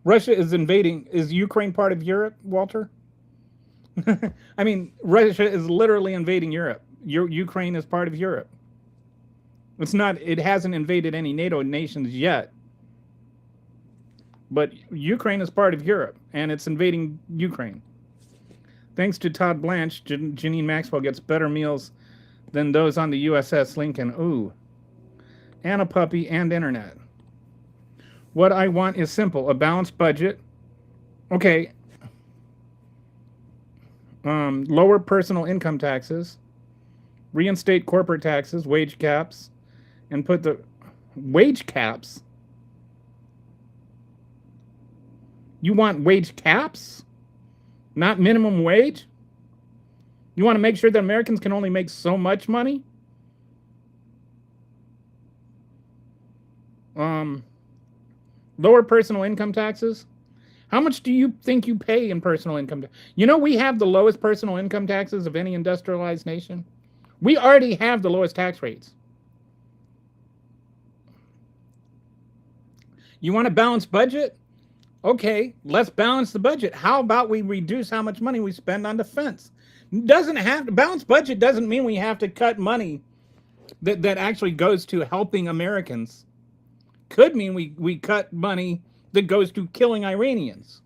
Russia is invading. Is Ukraine part of Europe, Walter? I mean, Russia is literally invading Europe. Ukraine is part of Europe. It's not. It hasn't invaded any NATO nations yet. But Ukraine is part of Europe, and it's invading Ukraine. Thanks to Todd Blanche, Janine Maxwell gets better meals than those on the USS Lincoln. Ooh. and a puppy and internet. What I want is simple: a balanced budget. Okay, lower personal income taxes, reinstate corporate taxes, wage caps, and put the wage caps. You want wage caps, not minimum wage? You want to make sure that Americans can only make so much money? Lower personal income taxes. How much do you think you pay in personal income? You know, we have the lowest personal income taxes of any industrialized nation. We already have the lowest tax rates. You want a balanced budget? Okay, let's balance the budget. How about we reduce how much money we spend on defense? Doesn't have to balanced budget doesn't mean we have to cut money that actually goes to helping Americans. Could mean we cut money that goes to killing Iranians.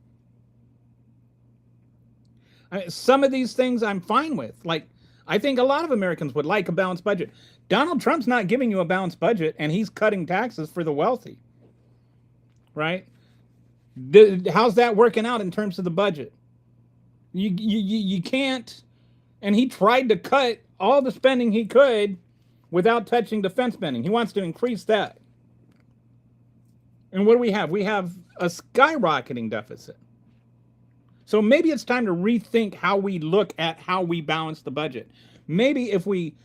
Some of these things I'm fine with. Like, I think a lot of Americans would like a balanced budget. Donald Trump's not giving you a balanced budget, and he's cutting taxes for the wealthy. Right? How's that working out in terms of the budget? You can't. And he tried to cut all the spending he could without touching defense spending. He wants to increase that. And what do we have? We have a skyrocketing deficit. So maybe it's time to rethink how we look at how we balance the budget. Maybe if we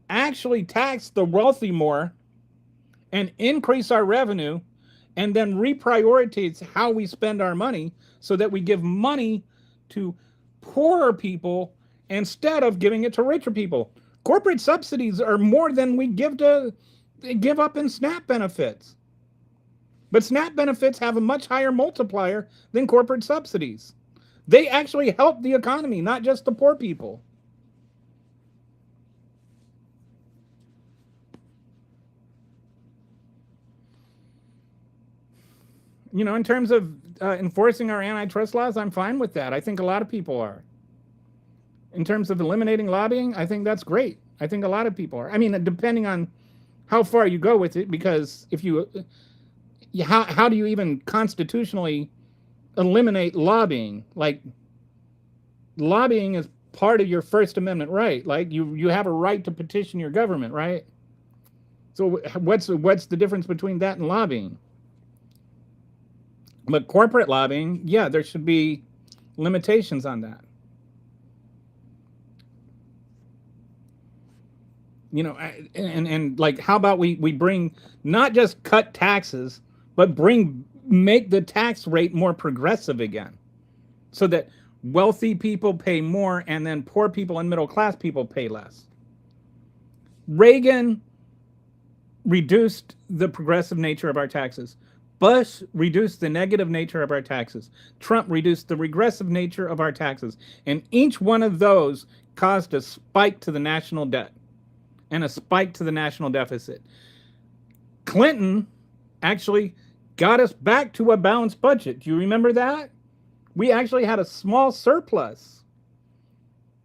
actually tax the wealthy more and increase our revenue and then reprioritize how we spend our money so that we give money to poorer people instead of giving it to richer people. Corporate subsidies are more than we give up in SNAP benefits. But SNAP benefits have a much higher multiplier than corporate subsidies. They actually help the economy, not just the poor people. You know, in terms of enforcing our antitrust laws, I'm fine with that. I think a lot of people are. In terms of eliminating lobbying, I think that's great. I think a lot of people are. I mean, depending on how far you go with it, because if you... How do you even constitutionally eliminate lobbying? Like, lobbying is part of your First Amendment right. Like, you have a right to petition your government, right? So what's the difference between that and lobbying? But corporate lobbying, yeah, there should be limitations on that. You know, and like, how about we bring, not just cut taxes, but make the tax rate more progressive again, so that wealthy people pay more and then poor people and middle class people pay less. Reagan reduced the progressive nature of our taxes. Bush reduced the negative nature of our taxes. Trump reduced the regressive nature of our taxes. And each one of those caused a spike to the national debt and a spike to the national deficit. Clinton actually got us back to a balanced budget. Do you remember that? We actually had a small surplus,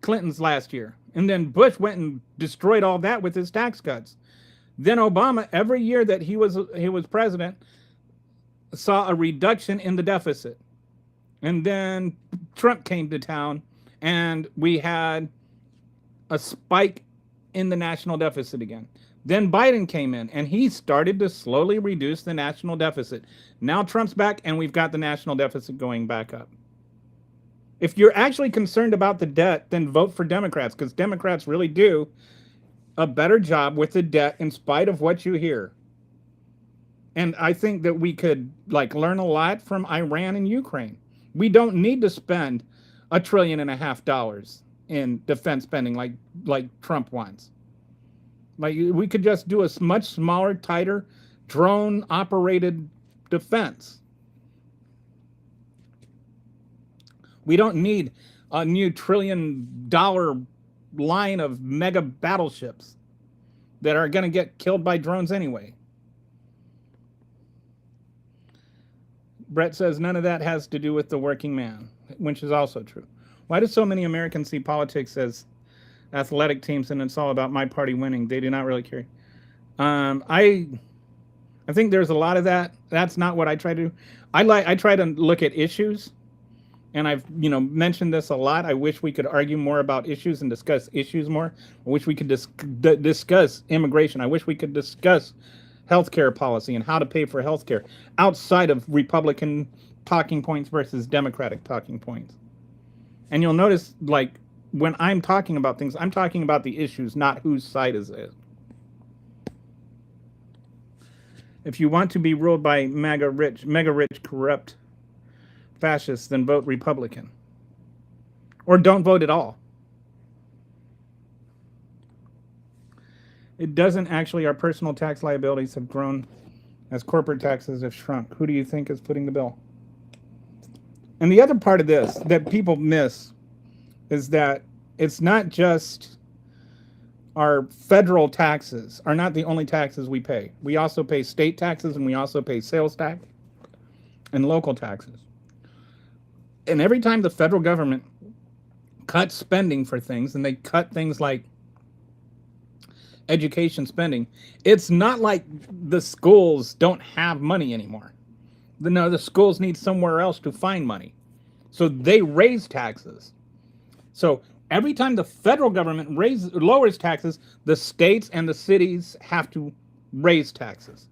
Clinton's last year. And then Bush went and destroyed all that with his tax cuts. Then Obama, every year that he was president, saw a reduction in the deficit. And then Trump came to town, and we had a spike in the national deficit again. Then Biden came in, and he started to slowly reduce the national deficit. Now Trump's back, and we've got the national deficit going back up. If you're actually concerned about the debt, then vote for Democrats, because Democrats really do a better job with the debt in spite of what you hear. And I think that we could learn a lot from Iran and Ukraine. We don't need to spend $1.5 trillion in defense spending like Trump wants. We could just do a much smaller, tighter, drone-operated defense. We don't need a new $1 trillion line of mega battleships that are going to get killed by drones anyway. Brett says none of that has to do with the working man, which is also true. Why do so many Americans see politics as athletic teams and it's all about my party winning? They do not really care. I think there's a lot of that. That's not what I try to do. I try to look at issues, and I've mentioned this a lot. I wish we could argue more about issues and discuss issues more. I wish we could discuss immigration. I wish we could discuss healthcare policy and how to pay for healthcare outside of Republican talking points versus Democratic talking points. And you'll notice, like, when I'm talking about things, I'm talking about the issues, not whose side is it. If you want to be ruled by mega rich, corrupt fascists, then vote Republican. Or don't vote at all. It doesn't actually. Our personal tax liabilities have grown as corporate taxes have shrunk. Who do you think is footing the bill? And the other part of this that people miss is that it's not just our federal taxes are not the only taxes we pay. We also pay state taxes, and we also pay sales tax and local taxes. And every time the federal government cuts spending for things, and they cut things like education spending, it's not like the schools don't have money anymore. No, the schools need somewhere else to find money. So they raise taxes. So every time the federal government lowers taxes, the states and the cities have to raise taxes.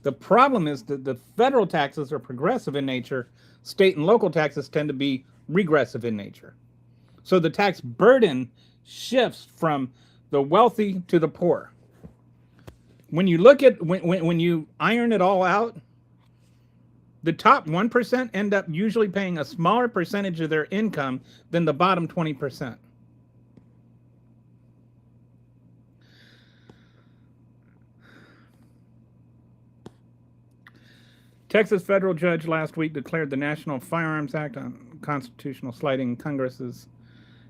The problem is that the federal taxes are progressive in nature. State and local taxes tend to be regressive in nature. So the tax burden shifts from the wealthy to the poor. When you look at, when you iron it all out, the top 1% end up usually paying a smaller percentage of their income than the bottom 20%. Texas federal judge last week declared the National Firearms Act unconstitutional, slighting Congress's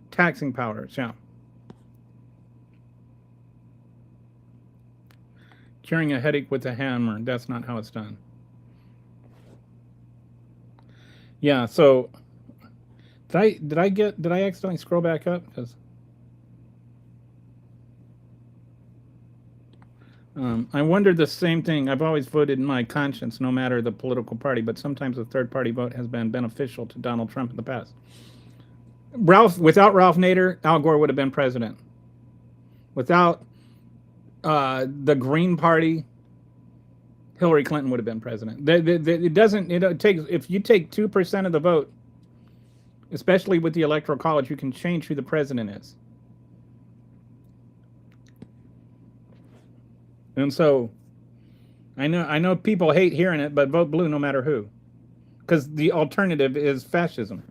taxing powers. Yeah. Curing a headache with a hammer. That's not how it's done. Yeah, so did I accidentally scroll back up? Because I wondered the same thing. I've always voted in my conscience, no matter the political party, but sometimes a third-party vote has been beneficial to Donald Trump in the past. Without Ralph Nader, Al Gore would have been president. Without the Green Party, Hillary Clinton would have been president. It takes, if you take 2% of the vote, especially with the Electoral College, you can change who the president is. And so, I know people hate hearing it, but vote blue no matter who, because the alternative is fascism.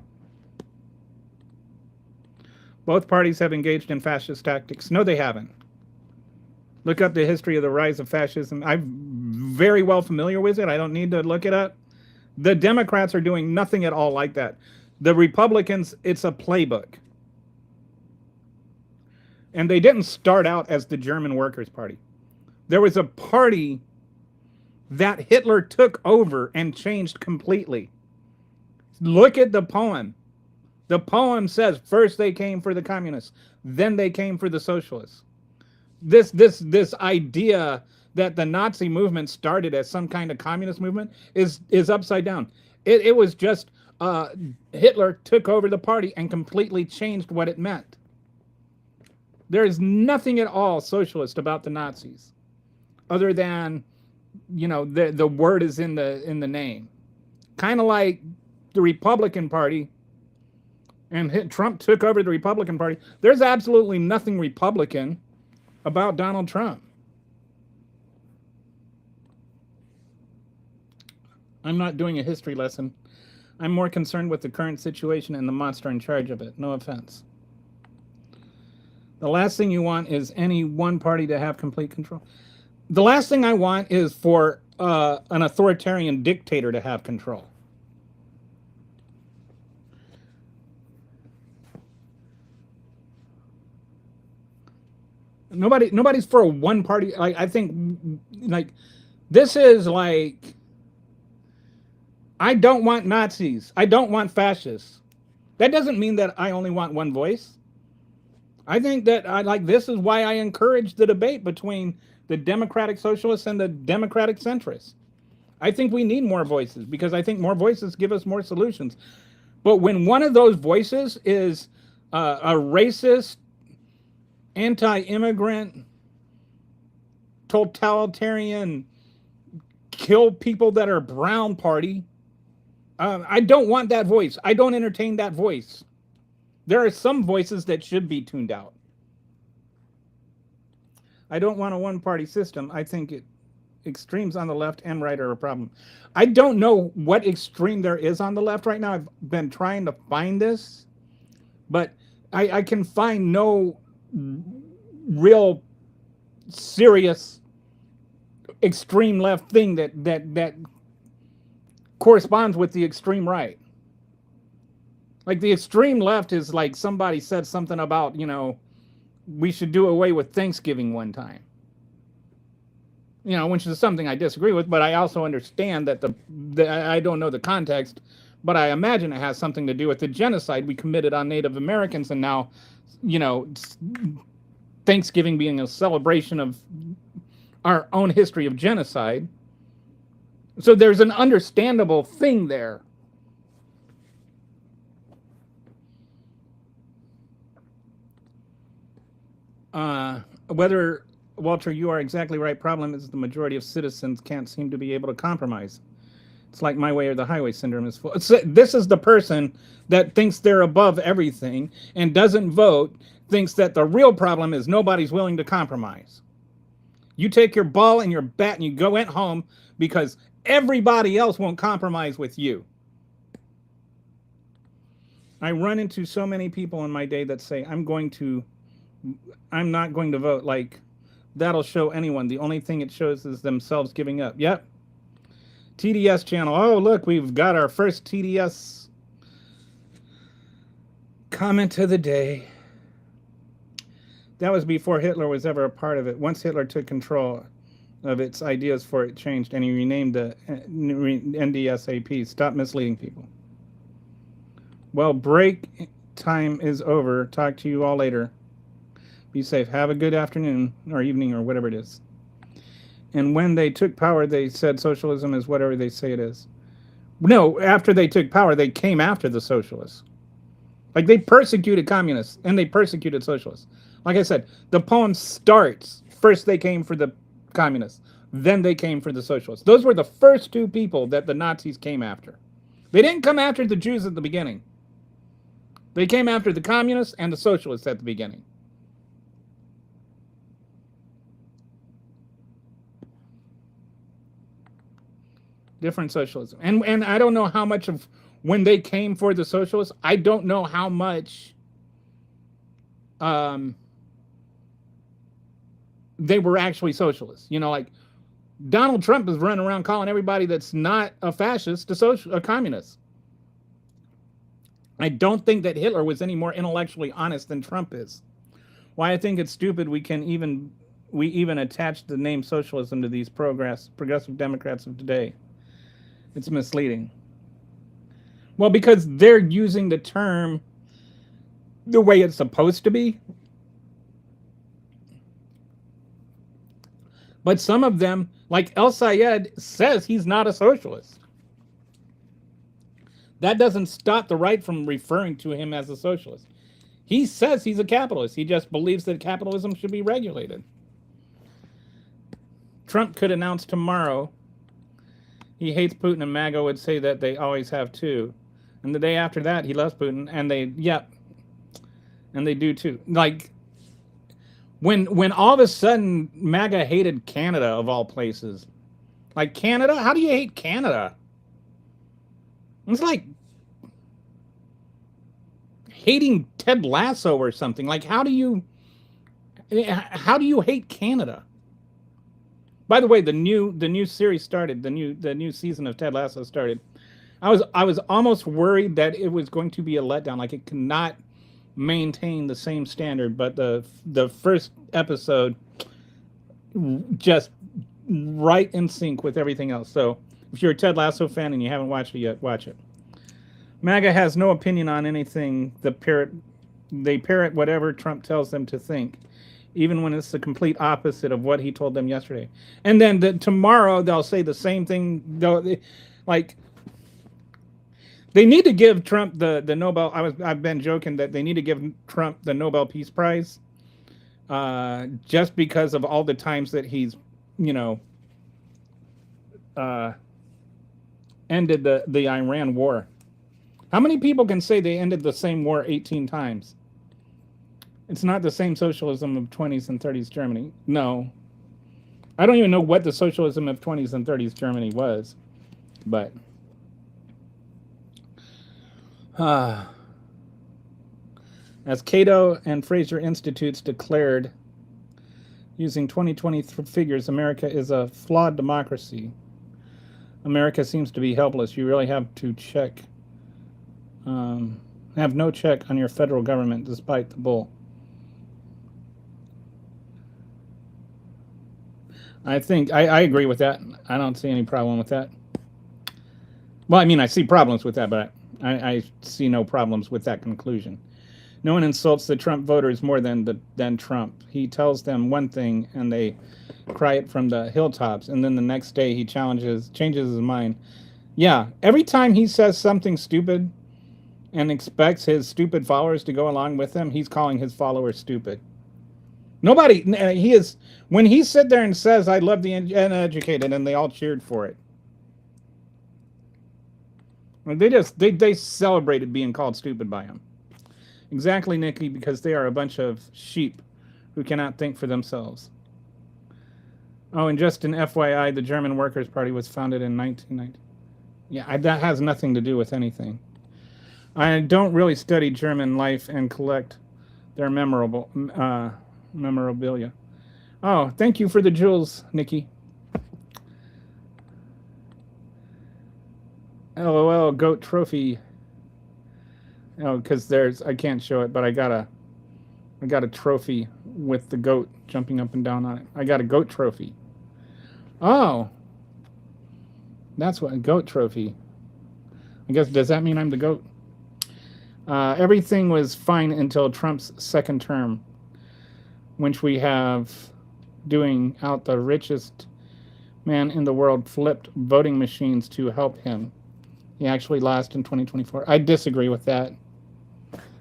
Both parties have engaged in fascist tactics. No, they haven't. Look up the history of the rise of fascism. I'm very well familiar with it. I don't need to look it up. The Democrats are doing nothing at all like that. The Republicans, it's a playbook. And they didn't start out as the German Workers' Party. There was a party that Hitler took over and changed completely. Look at the poem. The poem says first they came for the communists, then they came for the socialists. This idea that the Nazi movement started as some kind of communist movement is upside down. It was just Hitler took over the party and completely changed what it meant. There is nothing at all socialist about the Nazis, other than, the word is in the name. Kind of like the Republican Party, and Trump took over the Republican Party. There's absolutely nothing Republican about Donald Trump. I'm not doing a history lesson. I'm more concerned with the current situation and the monster in charge of it. No offense. The last thing you want is any one party to have complete control. The last thing I want is for an authoritarian dictator to have control. Nobody's for a one party. I think, this is like, I don't want Nazis. I don't want fascists. That doesn't mean that I only want one voice. I think that this is why I encourage the debate between the democratic socialists and the democratic centrists. I think we need more voices because I think more voices give us more solutions. But when one of those voices is a racist, anti-immigrant, totalitarian, kill people that are brown party, I don't want that voice. I don't entertain that voice. There are some voices that should be tuned out. I don't want a one-party system. I think extremes on the left and right are a problem. I don't know what extreme there is on the left right now. I've been trying to find this, but I can find no real serious extreme left thing that corresponds with the extreme right. Like the extreme left is like somebody said something about, we should do away with Thanksgiving one time. Which is something I disagree with, but I also understand that I don't know the context, but I imagine it has something to do with the genocide we committed on Native Americans, and now, Thanksgiving being a celebration of our own history of genocide. So there's an understandable thing there. Whether, Walter, you are exactly right. Problem is the majority of citizens can't seem to be able to compromise. It's like my way or the highway syndrome is full. This is the person that thinks they're above everything and doesn't vote, thinks that the real problem is nobody's willing to compromise. You take your ball and your bat and you go at home because everybody else won't compromise with you. I run into so many people in my day that say, I'm not going to vote. Like, that'll show anyone. The only thing it shows is themselves giving up. Yep. TDS channel. Oh, look, we've got our first TDS comment of the day. That was before Hitler was ever a part of it. Once Hitler took control of its ideas for it changed, and he renamed the NDSAP. Stop misleading people. Well, break time is over. Talk to you all later. Be safe. Have a good afternoon or evening or whatever it is. And when they took power, they said socialism is whatever they say it is. No, after they took power, they came after the socialists. Like, they persecuted communists and they persecuted socialists. Like I said, the poem starts, first they came for the communists, then they came for the socialists. Those were the first two people that the Nazis came after. They didn't come after the Jews at the beginning. They came after the communists and the socialists at the beginning. Different socialism. And I don't know how much of when they came for the socialists, I don't know how much they were actually socialists. Like Donald Trump is running around calling everybody that's not a fascist a communist. I don't think that Hitler was any more intellectually honest than Trump is. Why I think it's stupid we even attach the name socialism to these progressive Democrats of today. It's misleading. Well, because they're using the term the way it's supposed to be. But some of them, like El Sayed, says he's not a socialist. That doesn't stop the right from referring to him as a socialist. He says he's a capitalist. He just believes that capitalism should be regulated. Trump could announce tomorrow he hates Putin, and MAGA would say that they always have too. And the day after that, he loves Putin, and they do too. Like, when all of a sudden MAGA hated Canada of all places. Like, Canada? How do you hate Canada? It's like hating Ted Lasso or something. Like, how do you hate Canada? By the way, the new series started. The new season of Ted Lasso started. I was almost worried that it was going to be a letdown. Like, it cannot maintain the same standard. But the first episode just right in sync with everything else. So if you're a Ted Lasso fan and you haven't watched it yet, watch it. MAGA has no opinion on anything. They parrot whatever Trump tells them to think. even when it's the complete opposite of what he told them yesterday. And then tomorrow they'll say the same thing. Like, they need to give Trump the Nobel. I've been joking that they need to give Trump the Nobel Peace Prize, just because of all the times that he's, you know, ended the Iran war. How many people can say they ended the same war 18 times? It's not the same socialism of 20s and 30s Germany. No. I don't even know what the socialism of 20s and 30s Germany was. But as Cato and Fraser Institutes declared, using 2020 figures, America is a flawed democracy. America seems to be helpless. You really have to check, have no check on your federal government despite the bull. I think I agree with that. I don't see any problem with that. Well, I mean, I see problems with that, but I see no problems with that conclusion. No one insults the Trump voters more than Trump. He tells them one thing and they cry it from the hilltops, and then the next day he changes his mind. Yeah, every time he says something stupid and expects his stupid followers to go along with him, he's calling his followers stupid. Nobody, he is, when he sit there and says, I love the uneducated, and they all cheered for it. They celebrated being called stupid by him. Exactly, Nikki, because they are a bunch of sheep who cannot think for themselves. Oh, and just an FYI, the German Workers' Party was founded in 1990. Yeah, that has nothing to do with anything. I don't really study German life and collect their memorabilia. Oh, thank you for the jewels, Nikki. LOL, goat trophy. Oh, because I can't show it, but I got a trophy with the goat jumping up and down on it. I got a goat trophy. Oh, that's what a goat trophy. I guess, does that mean I'm the goat? Everything was fine until Trump's second term, which we have doing out the richest man in the world flipped voting machines to help him. He actually lost in 2024. I disagree with that.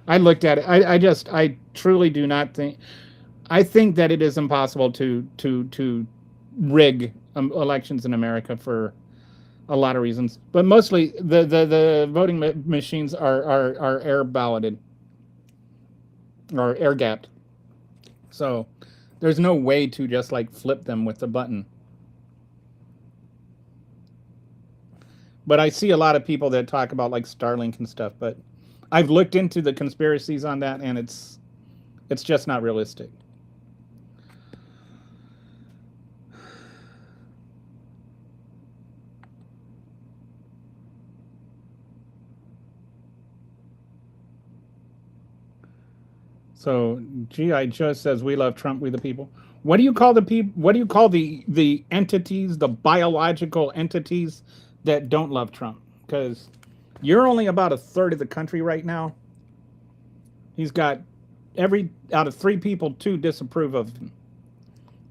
I looked at it. I truly do not think. I think that it is impossible to rig elections in America for a lot of reasons, but mostly the voting machines are air balloted or air gapped. So there's no way to just like flip them with the button. But I see a lot of people that talk about like Starlink and stuff, but I've looked into the conspiracies on that, and it's just not realistic. So G.I. just says, we love Trump, we the people. What do you call the people? What do you call the entities, the biological entities that don't love Trump? Because you're only about a third of the country right now. He's got out of 3 people, 2 disapprove of him.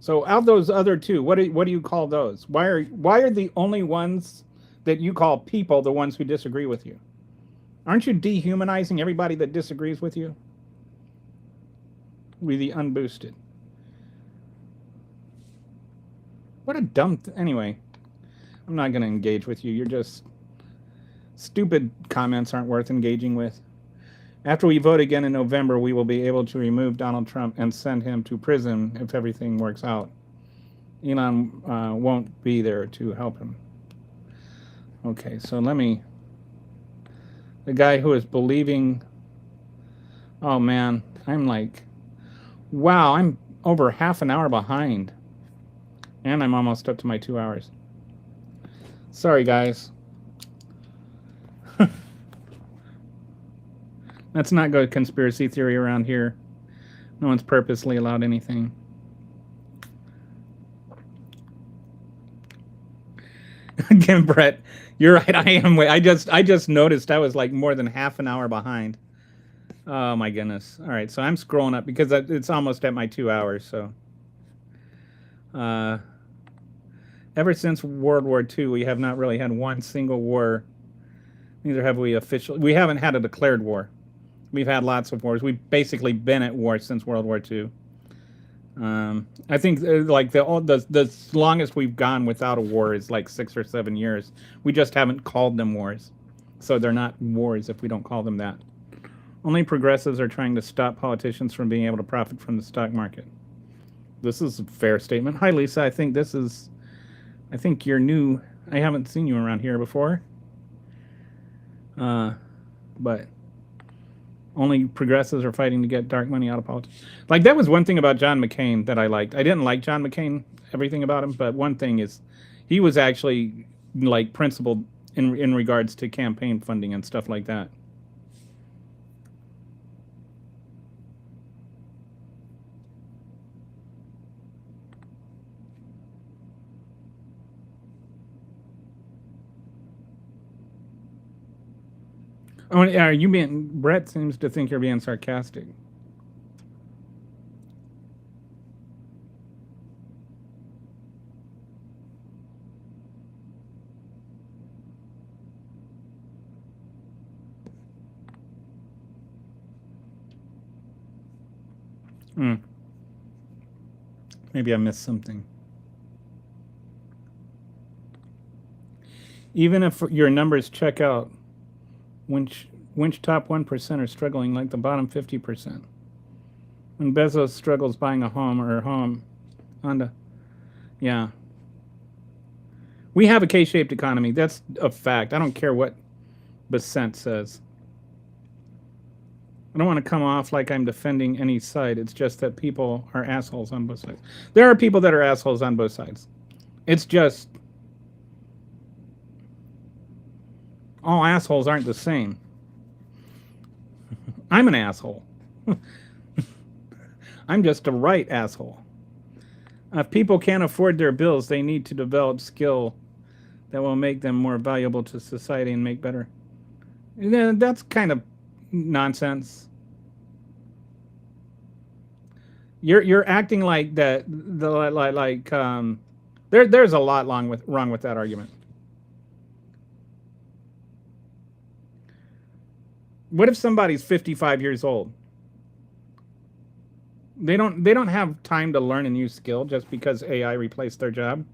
So out of those other 2, what do you call those? Why are the only ones that you call people the ones who disagree with you? Aren't you dehumanizing everybody that disagrees with you? We the unboosted. What a dumb anyway. I'm not going to engage with you. You're just stupid. Comments aren't worth engaging with. After we vote again in November, we will be able to remove Donald Trump and send him to prison if everything works out. Elon won't be there to help him. Okay, so the guy who is believing, oh man, I'm like, wow, I'm over half an hour behind. And I'm almost up to my 2 hours. Sorry, guys. Let's not go conspiracy theory around here. No one's purposely allowed anything. Again, Brett, you're right. I am. I just noticed I was like more than half an hour behind. Oh my goodness. All right, so I'm scrolling up because it's almost at my 2 hours. So, uh, ever since World War II, we have not really had one single war. Neither have we officially. We haven't had a declared war. We've had lots of wars. We've basically been at war since World War II. I think like the longest we've gone without a war is like 6 or 7 years. We just haven't called them wars, so they're not wars if we don't call them that. Only progressives are trying to stop politicians from being able to profit from the stock market. This is a fair statement. Hi, Lisa. I think you're new. I haven't seen you around here before. But only progressives are fighting to get dark money out of politics. Like, that was one thing about John McCain that I liked. I didn't like John McCain, everything about him, but one thing is he was actually like principled in regards to campaign funding and stuff like that. Oh, are you being? Brett seems to think you're being sarcastic. Hmm. Maybe I missed something. Even if your numbers check out, which top 1% are struggling like the bottom 50%. When Bezos struggles buying a home or a home, Honda, yeah, we have a K-shaped economy. That's a fact. I don't care what Besant says. I don't want to come off like I'm defending any side. It's just that people are assholes on both sides. There are people that are assholes on both sides. It's just all assholes aren't the same. I'm an asshole. I'm just a right asshole. If people can't afford their bills, they need to develop skill that will make them more valuable to society and make better. Yeah, that's kind of nonsense. You're acting like that. There's a lot wrong with that argument. What if somebody's 55 years old? They don't have time to learn a new skill just because AI replaced their job.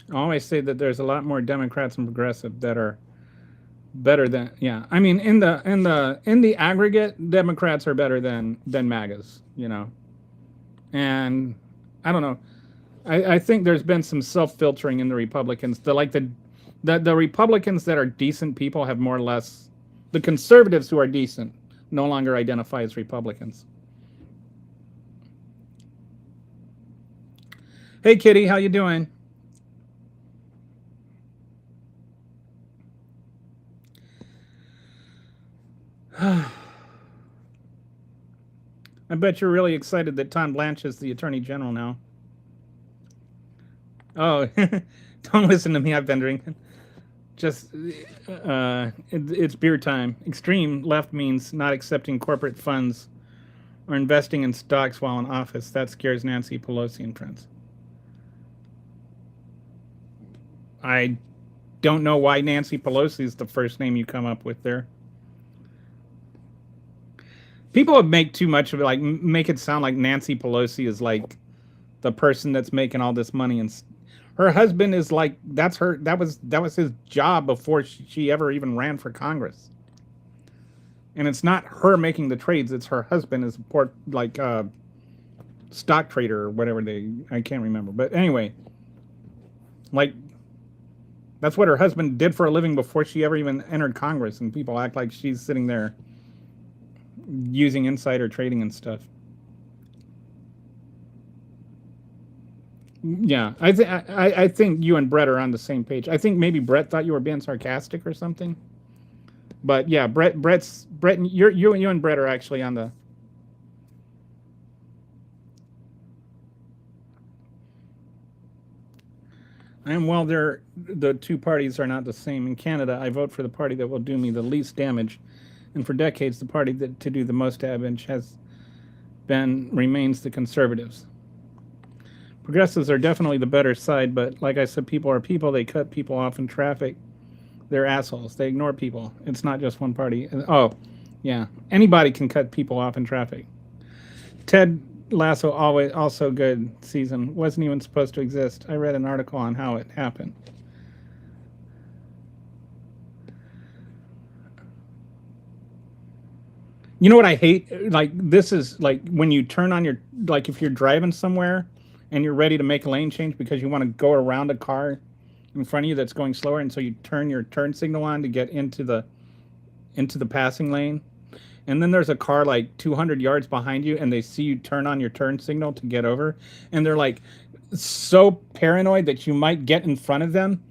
I always say that there's a lot more Democrats and progressive that are better than, yeah. I mean, in the aggregate, Democrats are better than MAGAs, And I don't know. I think there's been some self-filtering in the Republicans. The Republicans that are decent people have more or less, the conservatives who are decent no longer identify as Republicans. Hey Kitty, how you doing? I bet you're really excited that Tom Blanche is the Attorney General now. Oh, don't listen to me. I've been drinking. Just, it's beer time. Extreme left means not accepting corporate funds or investing in stocks while in office. That scares Nancy Pelosi and friends. I don't know why Nancy Pelosi is the first name you come up with there. People make too much of it, like make it sound like Nancy Pelosi is like the person that's making all this money, and her husband is like that was his job before she ever even ran for Congress. And it's not her making the trades; it's her husband is like stock trader or whatever I can't remember. But anyway, like that's what her husband did for a living before she ever even entered Congress, and people act like she's sitting there using insider trading and stuff. Yeah, I think you and Brett are on the same page. I think maybe Brett thought you were being sarcastic or something. But yeah, Brett, you and Brett are actually on the. And while the two parties are not the same in Canada, I vote for the party that will do me the least damage, and for decades, the party that to do the most damage has been remains the Conservatives. Progressives are definitely the better side, but like I said, people are people. They cut people off in traffic. They're assholes. They ignore people. It's not just one party. Oh, yeah, anybody can cut people off in traffic. Ted Lasso always also good season. Wasn't even supposed to exist. I read an article on how it happened. You know what I hate? Like this is like when you turn on your like if you're driving somewhere and you're ready to make a lane change because you want to go around a car in front of you that's going slower, and so you turn your turn signal on to get into the passing lane. And then there's a car like 200 yards behind you, and they see you turn on your turn signal to get over, and they're like so paranoid that you might get in front of them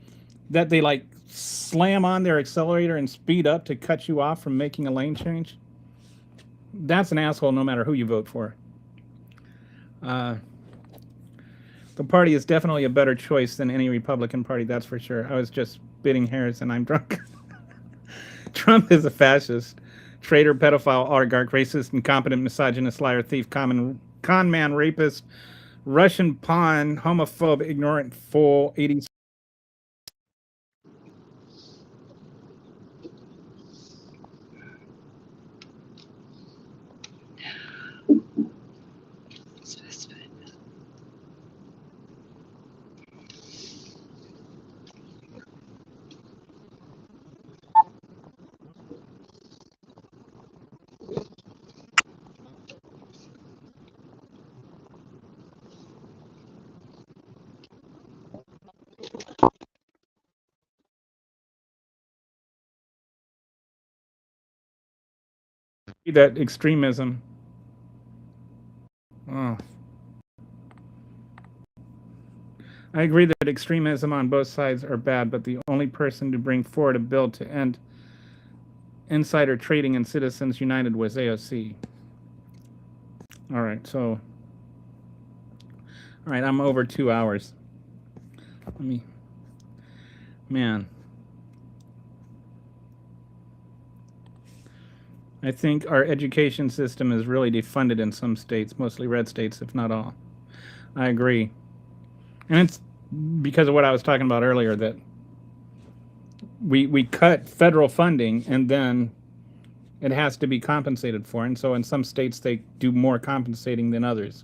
that they like slam on their accelerator and speed up to cut you off from making a lane change. That's an asshole no matter who you vote for. Uh, the party is definitely a better choice than any Republican Party, that's for sure. I was just bidding hairs and I'm drunk. Trump is a fascist, traitor, pedophile, oligarch, racist, incompetent, misogynist, liar, thief, con man, rapist, Russian pawn, homophobe, ignorant, fool, 80s. That extremism. Oh. I agree that extremism on both sides are bad, but the only person to bring forward a bill to end insider trading in Citizens United was AOC. All right, so, all right, I'm over 2 hours. Let me, man. I think our education system is really defunded in some states, mostly red states, if not all. I agree. And it's because of what I was talking about earlier that we cut federal funding and then it has to be compensated for. And so in some states, they do more compensating than others.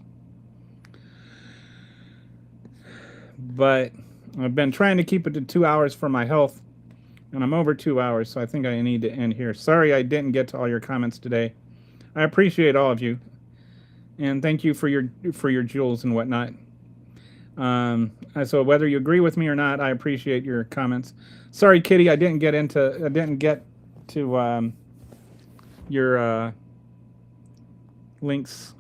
But I've been trying to keep it to 2 hours for my health, and I'm over 2 hours, so I think I need to end here. Sorry I didn't get to all your comments today. I appreciate all of you, and thank you for your jewels and whatnot. So whether you agree with me or not, I appreciate your comments. Sorry, Kitty, I didn't get to your links.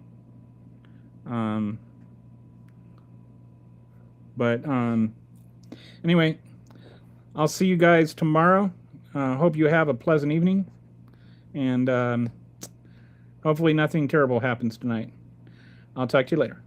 But anyway, I'll see you guys tomorrow. Hope you have a pleasant evening, and hopefully nothing terrible happens tonight. I'll talk to you later.